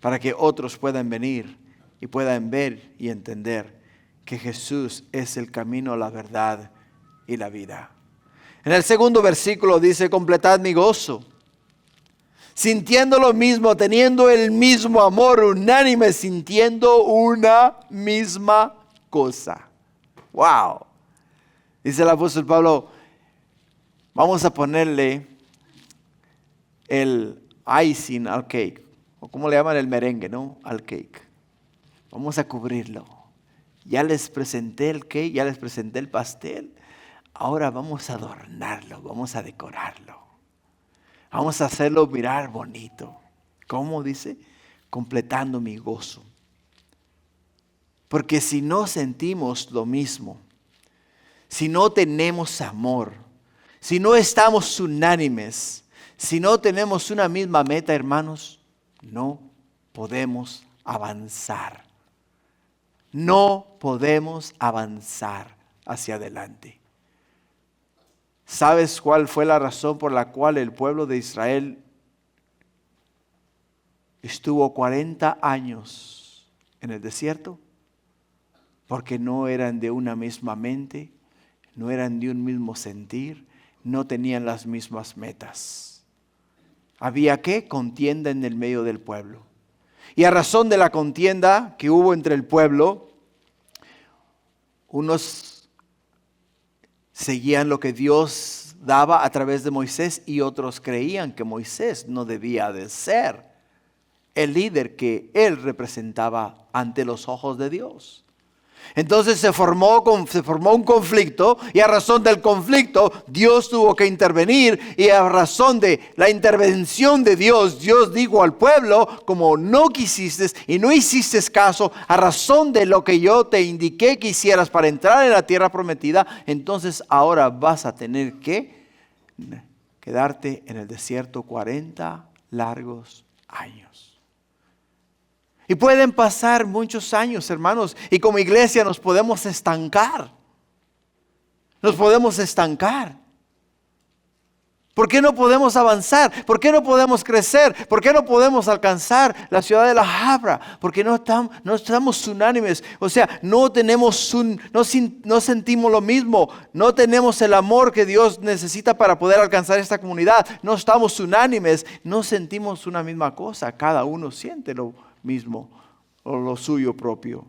para que otros puedan venir y puedan ver y entender que Jesús es el camino, la verdad y la vida. En el segundo versículo dice, completad mi gozo, sintiendo lo mismo, teniendo el mismo amor, unánime, sintiendo una misma cosa. ¡Wow! Dice el apóstol Pablo, vamos a ponerle el icing al cake, o como le llaman el merengue, ¿no? Al cake. Vamos a cubrirlo. Ya les presenté el cake, ya les presenté el pastel. Ahora vamos a adornarlo, vamos a decorarlo. Vamos a hacerlo mirar bonito. ¿Cómo dice? Completando mi gozo. Porque si no sentimos lo mismo, si no tenemos amor, si no estamos unánimes, Si no tenemos una misma meta, hermanos, no podemos avanzar. No podemos avanzar hacia adelante. ¿Sabes cuál fue la razón por la cual el pueblo de Israel estuvo 40 años en el desierto? Porque no eran de una misma mente, no eran de un mismo sentir, no tenían las mismas metas. Había ¿qué? Contienda en el medio del pueblo. Y a razón de la contienda que hubo entre el pueblo, unos seguían lo que Dios daba a través de Moisés y otros creían que Moisés no debía de ser el líder que él representaba ante los ojos de Dios. Entonces se formó un conflicto, y a razón del conflicto Dios tuvo que intervenir, y a razón de la intervención de Dios, Dios dijo al pueblo: como no quisiste y no hiciste caso a razón de lo que yo te indiqué que hicieras para entrar en la tierra prometida, entonces ahora vas a tener que quedarte en el desierto 40 largos años. Y pueden pasar muchos años, hermanos, y como iglesia nos podemos estancar. Nos podemos estancar. ¿Por qué no podemos avanzar? ¿Por qué no podemos crecer? ¿Por qué no podemos alcanzar la ciudad de la Habra? Porque no estamos unánimes. O sea, no sentimos lo mismo. No tenemos el amor que Dios necesita para poder alcanzar esta comunidad. No estamos unánimes. No sentimos una misma cosa. Cada uno siente lo mismo o lo suyo propio.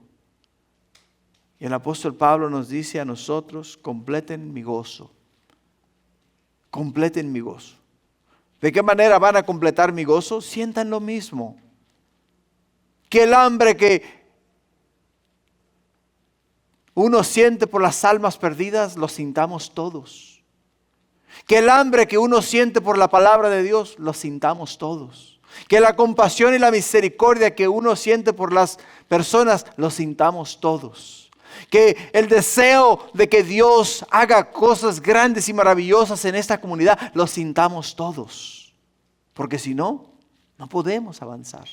Y el apóstol Pablo nos dice a nosotros: completen mi gozo. Completen mi gozo. ¿De qué manera van a completar mi gozo? Sientan lo mismo. Que el hambre que uno siente por las almas perdidas, lo sintamos todos. Que el hambre que uno siente por la palabra de Dios, lo sintamos todos. Que la compasión y la misericordia que uno siente por las personas, lo sintamos todos. Que el deseo de que Dios haga cosas grandes y maravillosas en esta comunidad, lo sintamos todos. Porque si no, no podemos avanzar.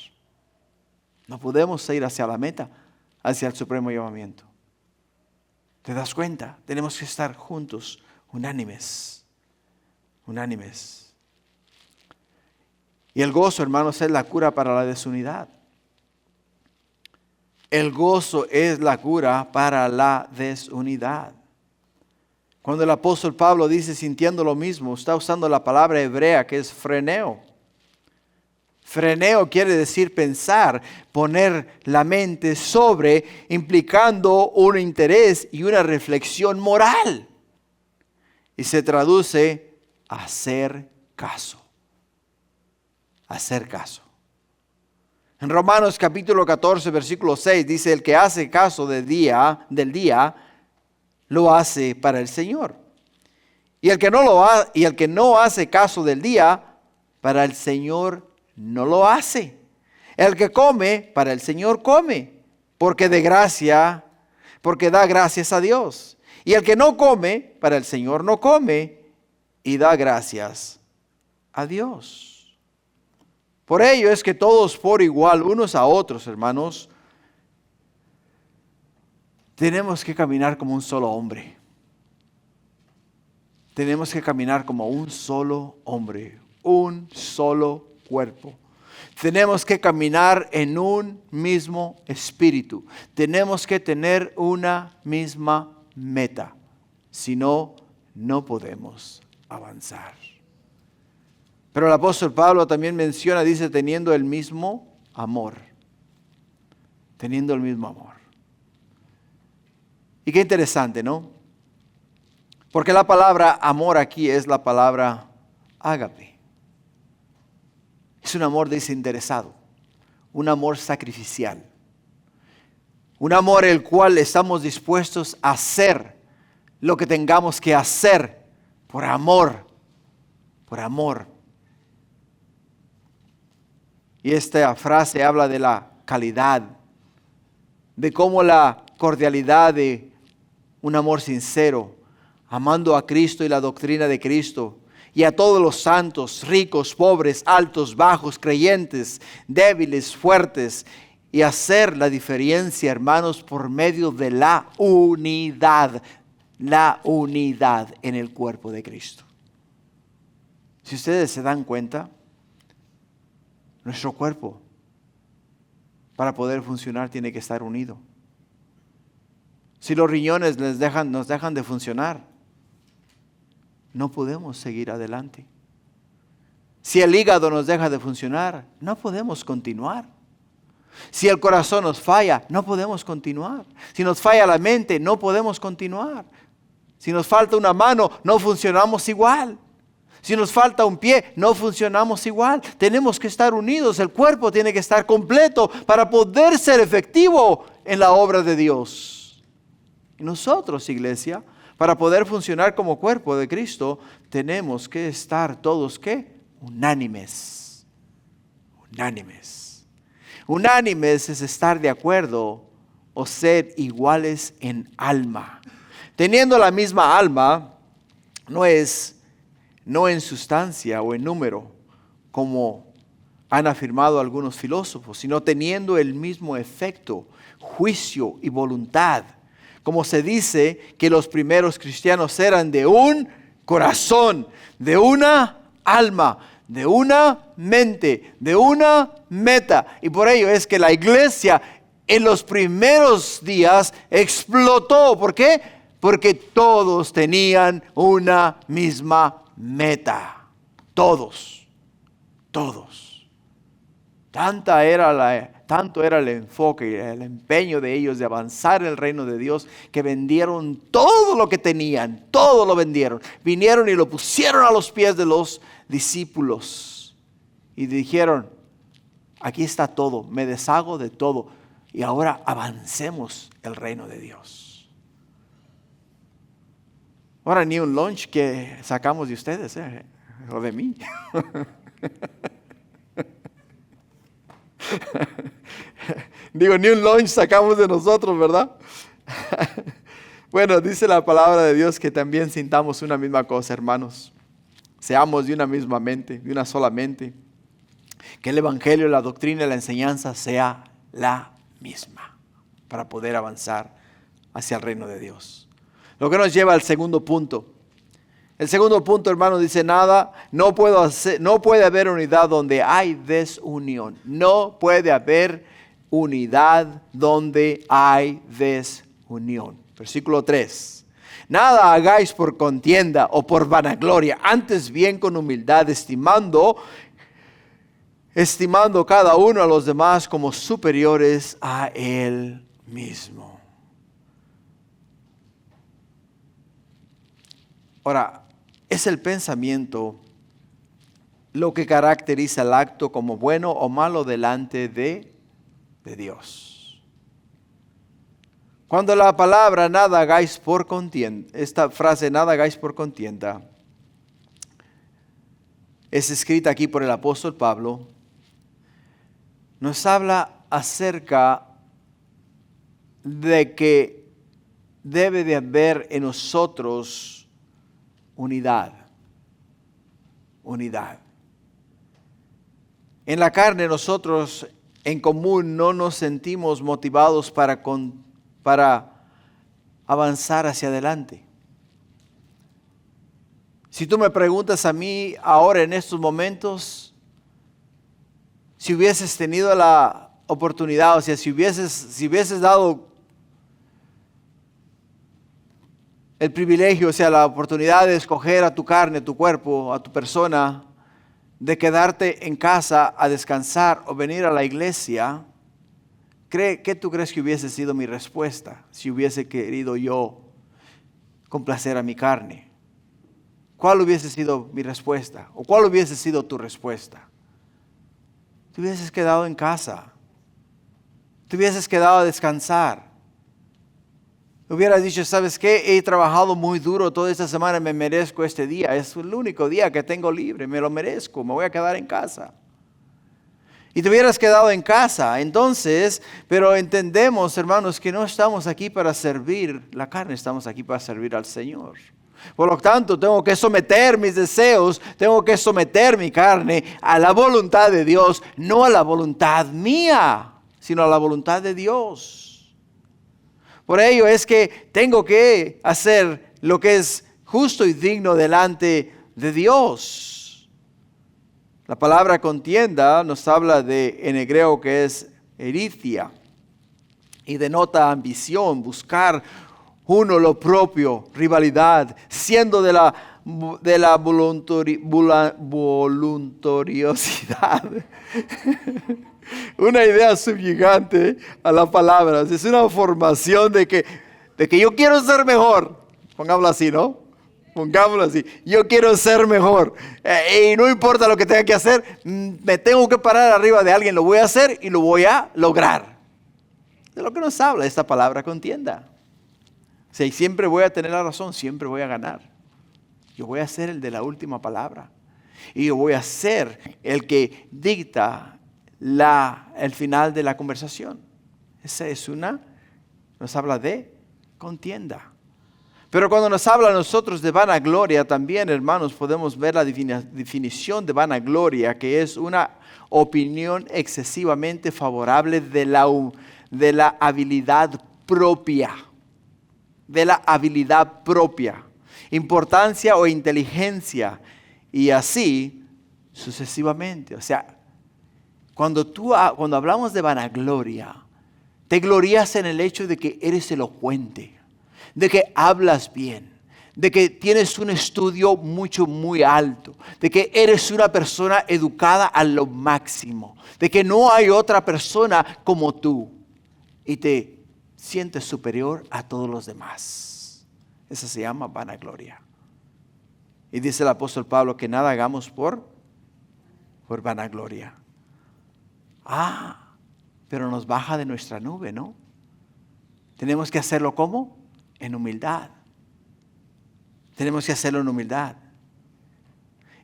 No podemos ir hacia la meta, hacia el supremo llamamiento. ¿Te das cuenta? Tenemos que estar juntos, unánimes. Unánimes. Y el gozo, hermanos, es la cura para la desunidad. El gozo es la cura para la desunidad. Cuando el apóstol Pablo dice sintiendo lo mismo, está usando la palabra hebrea que es freneo. Freneo quiere decir pensar, poner la mente sobre, implicando un interés y una reflexión moral. Y se traduce hacer caso. Hacer caso. En Romanos capítulo 14, versículo 6 dice: el que hace caso del día, lo hace para el Señor. Y el que no hace caso del día, para el Señor no lo hace. El que come, para el Señor come, porque da gracias a Dios. Y el que no come, para el Señor no come, y da gracias a Dios. Por ello es que todos por igual, unos a otros, hermanos, tenemos que caminar como un solo hombre. Tenemos que caminar como un solo hombre, un solo cuerpo. Tenemos que caminar en un mismo espíritu. Tenemos que tener una misma meta. Si no, no podemos avanzar. Pero el apóstol Pablo también menciona, dice, teniendo el mismo amor. Teniendo el mismo amor. Y qué interesante, ¿no? Porque la palabra amor aquí es la palabra ágape. Es un amor desinteresado. Un amor sacrificial. Un amor el cual estamos dispuestos a hacer lo que tengamos que hacer por amor. Por amor. Y esta frase habla de la calidad, de cómo la cordialidad de un amor sincero, amando a Cristo y la doctrina de Cristo, y a todos los santos, ricos, pobres, altos, bajos, creyentes, débiles, fuertes, y hacer la diferencia, hermanos, por medio de la unidad en el cuerpo de Cristo. Si ustedes se dan cuenta, nuestro cuerpo, para poder funcionar, tiene que estar unido. Si los riñones nos dejan de funcionar, no podemos seguir adelante. Si el hígado nos deja de funcionar, no podemos continuar. Si el corazón nos falla, no podemos continuar. Si nos falla la mente, no podemos continuar. Si nos falta una mano, no funcionamos igual. Si nos falta un pie, no funcionamos igual. Tenemos que estar unidos. El cuerpo tiene que estar completo para poder ser efectivo en la obra de Dios. Y nosotros, iglesia, para poder funcionar como cuerpo de Cristo, tenemos que estar todos, ¿qué? Unánimes. Unánimes. Unánimes es estar de acuerdo o ser iguales en alma. Teniendo la misma alma, no en sustancia o en número, como han afirmado algunos filósofos, sino teniendo el mismo efecto, juicio y voluntad. Como se dice que los primeros cristianos eran de un corazón, de una alma, de una mente, de una meta. Y por ello es que la iglesia en los primeros días explotó. ¿Por qué? Porque todos tenían una misma meta. Todos. Tanto era el enfoque y el empeño de ellos de avanzar en el reino de Dios, que vendieron todo lo que tenían, todo lo vendieron. Vinieron y lo pusieron a los pies de los discípulos y dijeron: aquí está todo, me deshago de todo y ahora avancemos el reino de Dios. Ahora ni un lunch que sacamos de ustedes, o de mí. Digo, ni un lunch sacamos de nosotros, ¿verdad? Bueno, dice la palabra de Dios que también sintamos una misma cosa, hermanos. Seamos de una misma mente, de una sola mente. Que el evangelio, la doctrina y la enseñanza sea la misma para poder avanzar hacia el reino de Dios. Lo que nos lleva al segundo punto. El segundo punto, hermano, dice: no puede haber unidad donde hay desunión. No puede haber unidad donde hay desunión. Versículo 3. Nada hagáis por contienda o por vanagloria, antes bien con humildad, estimando cada uno a los demás como superiores a él mismo. Ahora, es el pensamiento lo que caracteriza el acto como bueno o malo delante de Dios. Cuando la palabra nada hagáis por contienda, esta frase nada hagáis por contienda, es escrita aquí por el apóstol Pablo, nos habla acerca de que debe de haber en nosotros unidad. En la carne nosotros en común no nos sentimos motivados para avanzar hacia adelante. Si tú me preguntas a mí ahora en estos momentos, si hubieses tenido la oportunidad, o sea, si hubieses dado el privilegio, o sea, la oportunidad de escoger a tu carne, a tu cuerpo, a tu persona, de quedarte en casa a descansar o venir a la iglesia, ¿qué tú crees que hubiese sido mi respuesta si hubiese querido yo complacer a mi carne? ¿Cuál hubiese sido mi respuesta? ¿O cuál hubiese sido tu respuesta? Te hubieses quedado en casa. Te hubieses quedado a descansar. Hubieras dicho: ¿sabes qué? He trabajado muy duro toda esta semana, me merezco este día. Es el único día que tengo libre, me lo merezco, me voy a quedar en casa. Y te hubieras quedado en casa. Entonces, pero entendemos, hermanos, que no estamos aquí para servir la carne, estamos aquí para servir al Señor. Por lo tanto, tengo que someter mis deseos, tengo que someter mi carne a la voluntad de Dios, no a la voluntad mía, sino a la voluntad de Dios. Por ello es que tengo que hacer lo que es justo y digno delante de Dios. La palabra contienda nos habla en el griego que es eritia y denota ambición, buscar uno lo propio, rivalidad, siendo de la voluntariosidad. Una idea subyugante a la palabra. Es una formación de que yo quiero ser mejor. Pongámoslo así, ¿no? Pongámoslo así. Yo quiero ser mejor. Y no importa lo que tenga que hacer, me tengo que parar arriba de alguien, lo voy a hacer y lo voy a lograr. De lo que nos habla esta palabra contienda. O sea, siempre voy a tener la razón, siempre voy a ganar. Yo voy a ser el de la última palabra. Y yo voy a ser el que dicta el final de la conversación. Esa es nos habla de contienda. Pero cuando nos habla a nosotros de vanagloria, también, hermanos, podemos ver la definición de vanagloria, que es una opinión excesivamente favorable de la habilidad propia. De la habilidad propia, importancia o inteligencia, y así sucesivamente. O sea, cuando hablamos de vanagloria, te glorías en el hecho de que eres elocuente, de que hablas bien, de que tienes un estudio muy alto, de que eres una persona educada a lo máximo, de que no hay otra persona como tú, y te sientes superior a todos los demás. Eso se llama vanagloria. Y dice el apóstol Pablo que nada hagamos por vanagloria. Pero nos baja de nuestra nube, ¿no? Tenemos que hacerlo ¿cómo? En humildad. Tenemos que hacerlo en humildad.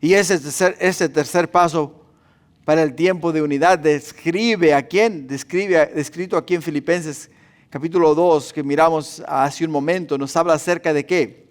Y ese tercer paso para el tiempo de unidad descrito aquí en Filipenses capítulo 2, que miramos hace un momento, nos habla acerca de ¿qué?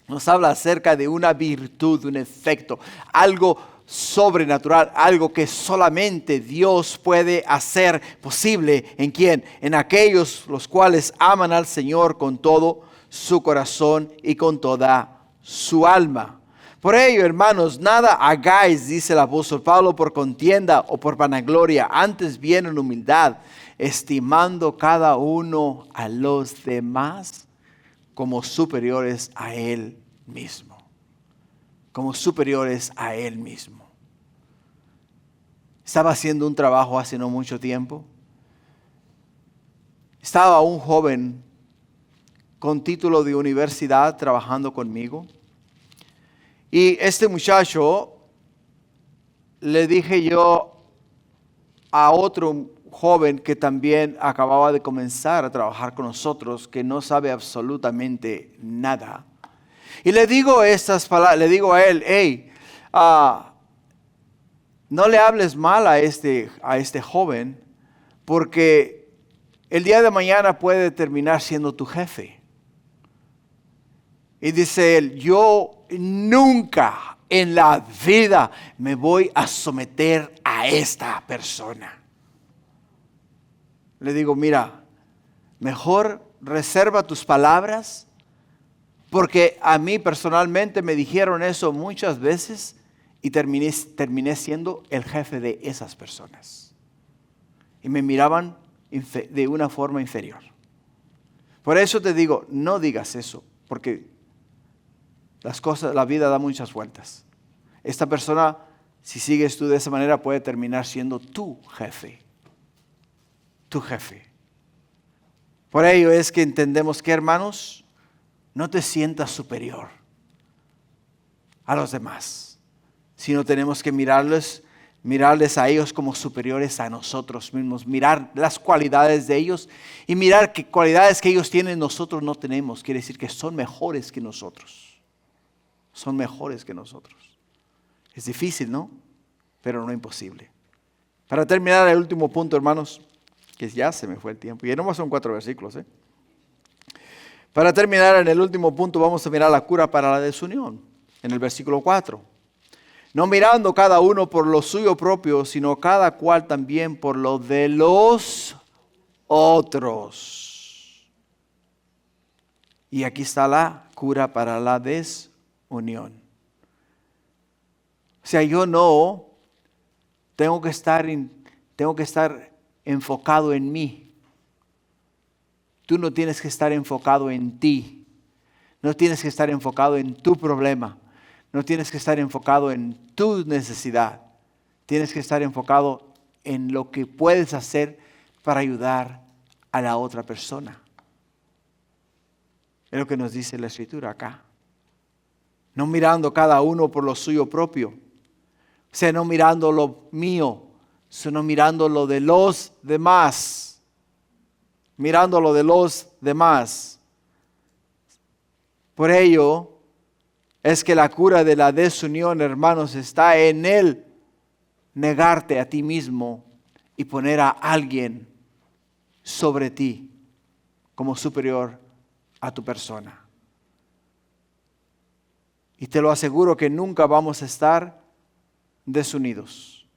Nos habla acerca de una virtud, un efecto, algo sobrenatural, algo que solamente Dios puede hacer posible. ¿En quién? En aquellos los cuales aman al Señor con todo su corazón y con toda su alma. Por ello, hermanos, nada hagáis, dice el apóstol Pablo, por contienda o por vanagloria, antes bien en humildad, estimando cada uno a los demás como superiores a él mismo. Como superiores a él mismo. Estaba haciendo un trabajo hace no mucho tiempo. Estaba un joven con título de universidad trabajando conmigo. Y este muchacho, le dije yo a otro joven que también acababa de comenzar a trabajar con nosotros, que no sabe absolutamente nada. Y le digo estas palabras, le digo a él, hey, no le hables mal a este joven, porque el día de mañana puede terminar siendo tu jefe. Y dice él, yo nunca en la vida me voy a someter a esta persona. Le digo, mira, mejor reserva tus palabras, porque a mí personalmente me dijeron eso muchas veces y terminé siendo el jefe de esas personas. Y me miraban de una forma inferior. Por eso te digo, no digas eso, porque la vida da muchas vueltas. Esta persona, si sigues tú de esa manera, puede terminar siendo tu jefe. Tu jefe. Por ello es que entendemos que, hermanos, no te sientas superior a los demás, sino tenemos que mirarles a ellos como superiores a nosotros mismos, mirar las cualidades de ellos y mirar qué cualidades que ellos tienen nosotros no tenemos. Quiere decir que son mejores que nosotros. Son mejores que nosotros. Es difícil, ¿no? Pero no imposible. Para terminar el último punto, hermanos, que ya se me fue el tiempo. Y no son 4 versículos, Para terminar, en el último punto vamos a mirar la cura para la desunión, en el versículo 4. No mirando cada uno por lo suyo propio, sino cada cual también por lo de los otros. Y aquí está la cura para la desunión. O sea, yo no tengo que estar enfocado en mí. Tú no tienes que estar enfocado en ti. No tienes que estar enfocado en tu problema. No tienes que estar enfocado en tu necesidad. Tienes que estar enfocado en lo que puedes hacer para ayudar a la otra persona. Es lo que nos dice la Escritura acá. No mirando cada uno por lo suyo propio. O sea, no mirando lo mío, sino mirando lo de los demás. Mirando lo de los demás. Por ello es que la cura de la desunión, hermanos, está en el negarte a ti mismo y poner a alguien sobre ti como superior a tu persona. Y te lo aseguro que nunca vamos a estar desunidos.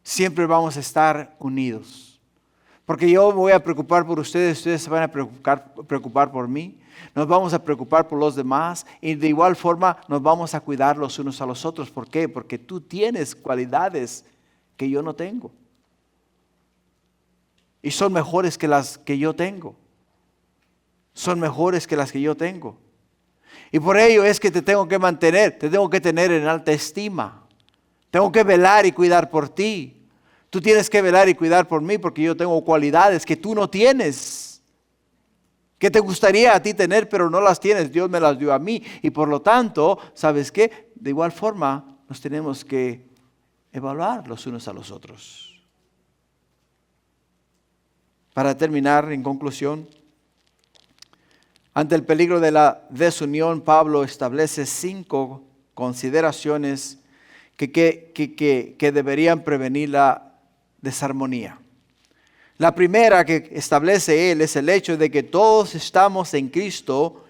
Siempre vamos a estar unidos. Porque yo me voy a preocupar por ustedes, ustedes se van a preocupar por mí. Nos vamos a preocupar por los demás y de igual forma nos vamos a cuidar los unos a los otros. ¿Por qué? Porque tú tienes cualidades que yo no tengo. Y son mejores que las que yo tengo. Son mejores que las que yo tengo. Y por ello es que te tengo que mantener, te tengo que tener en alta estima. Tengo que velar y cuidar por ti. Tú tienes que velar y cuidar por mí porque yo tengo cualidades que tú no tienes. Que te gustaría a ti tener, pero no las tienes. Dios me las dio a mí. Y por lo tanto, ¿sabes qué? De igual forma, nos tenemos que evaluar los unos a los otros. Para terminar, en conclusión, ante el peligro de la desunión, Pablo establece 5 consideraciones que deberían prevenir la desarmonía. La primera que establece él es el hecho de que todos estamos en Cristo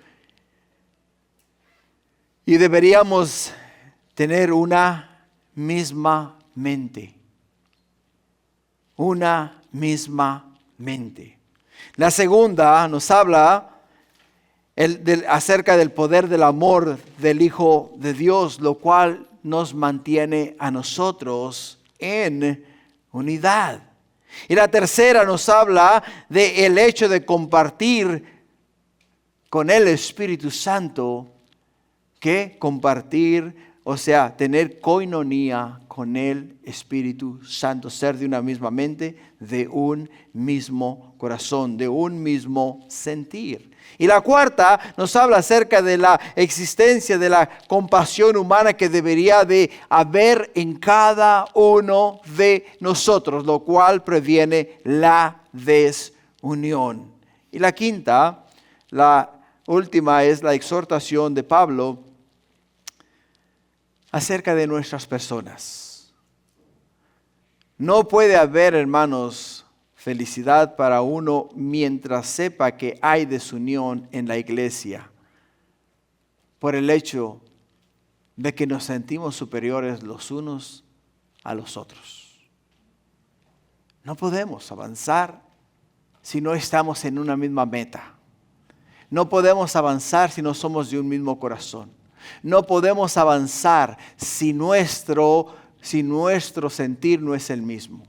y deberíamos tener una misma mente. Una misma mente. La segunda nos habla acerca del poder del amor del Hijo de Dios, lo cual nos mantiene a nosotros en unidad. Y la tercera nos habla del hecho de compartir con el Espíritu Santo, que compartir, o sea, tener koinonía con el Espíritu Santo, ser de una misma mente, de un mismo corazón, de un mismo sentir. Y la cuarta nos habla acerca de la existencia de la compasión humana que debería de haber en cada uno de nosotros, lo cual previene la desunión. Y la quinta, la última, es la exhortación de Pablo acerca de nuestras personas. No puede haber, hermanos, felicidad para uno mientras sepa que hay desunión en la iglesia por el hecho de que nos sentimos superiores los unos a los otros. No podemos avanzar si no estamos en una misma meta. No podemos avanzar si no somos de un mismo corazón. No podemos avanzar si nuestro sentir no es el mismo.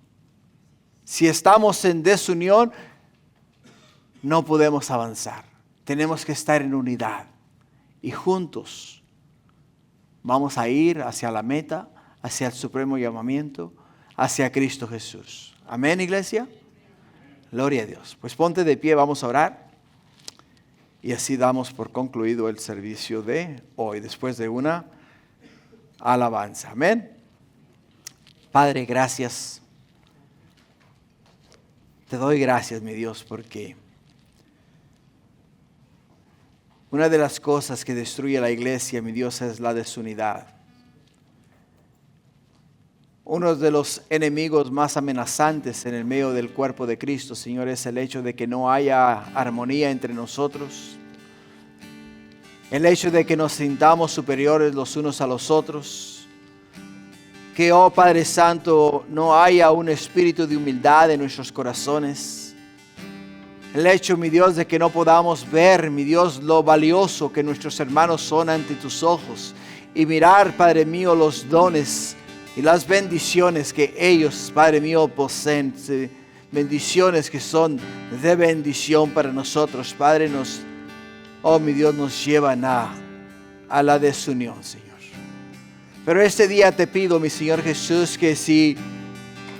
Si estamos en desunión, no podemos avanzar. Tenemos que estar en unidad. Y juntos vamos a ir hacia la meta, hacia el supremo llamamiento, hacia Cristo Jesús. Amén, iglesia. Gloria a Dios. Pues ponte de pie, vamos a orar. Y así damos por concluido el servicio de hoy, después de una alabanza. Amén. Padre, gracias. Te doy gracias, mi Dios, porque una de las cosas que destruye la iglesia, mi Dios, es la desunidad. Uno de los enemigos más amenazantes en el medio del cuerpo de Cristo, Señor, es el hecho de que no haya armonía entre nosotros. El hecho de que nos sintamos superiores los unos a los otros. Que, oh Padre Santo, no haya un espíritu de humildad en nuestros corazones. El hecho, mi Dios, de que no podamos ver, mi Dios, lo valioso que nuestros hermanos son ante tus ojos. Y mirar, Padre mío, los dones y las bendiciones que ellos, Padre mío, poseen. Bendiciones que son de bendición para nosotros. Padre, oh mi Dios, nos llevan a la desunión, Señor. Pero este día te pido, mi Señor Jesús, que si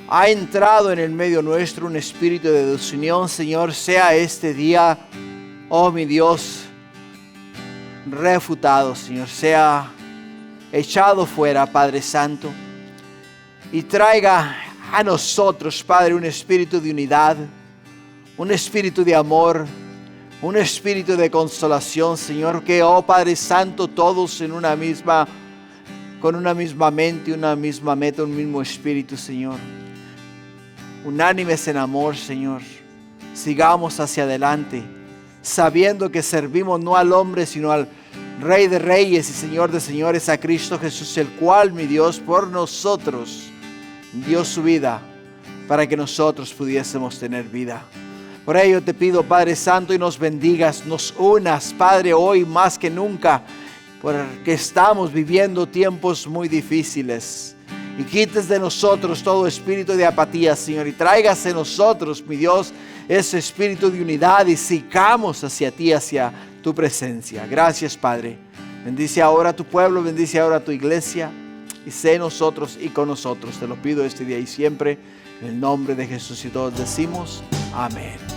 ha entrado en el medio nuestro un espíritu de desunión, Señor, sea este día, oh mi Dios, refutado, Señor, sea echado fuera, Padre Santo, y traiga a nosotros, Padre, un espíritu de unidad, un espíritu de amor, un espíritu de consolación, Señor, que, oh Padre Santo, todos con una misma mente, una misma meta, un mismo espíritu, Señor. Unánimes en amor, Señor. Sigamos hacia adelante, sabiendo que servimos no al hombre, sino al Rey de Reyes y Señor de Señores, a Cristo Jesús, el cual, mi Dios, por nosotros dio su vida para que nosotros pudiésemos tener vida. Por ello te pido, Padre Santo, y nos bendigas, nos unas, Padre, hoy más que nunca, porque estamos viviendo tiempos muy difíciles. Y quites de nosotros todo espíritu de apatía, Señor, y traigas en nosotros, mi Dios, ese espíritu de unidad y sigamos hacia ti, hacia tu presencia. Gracias, Padre. Bendice ahora a tu pueblo, bendice ahora a tu iglesia, y sé nosotros y con nosotros. Te lo pido este día y siempre, en el nombre de Jesús, y todos decimos amén.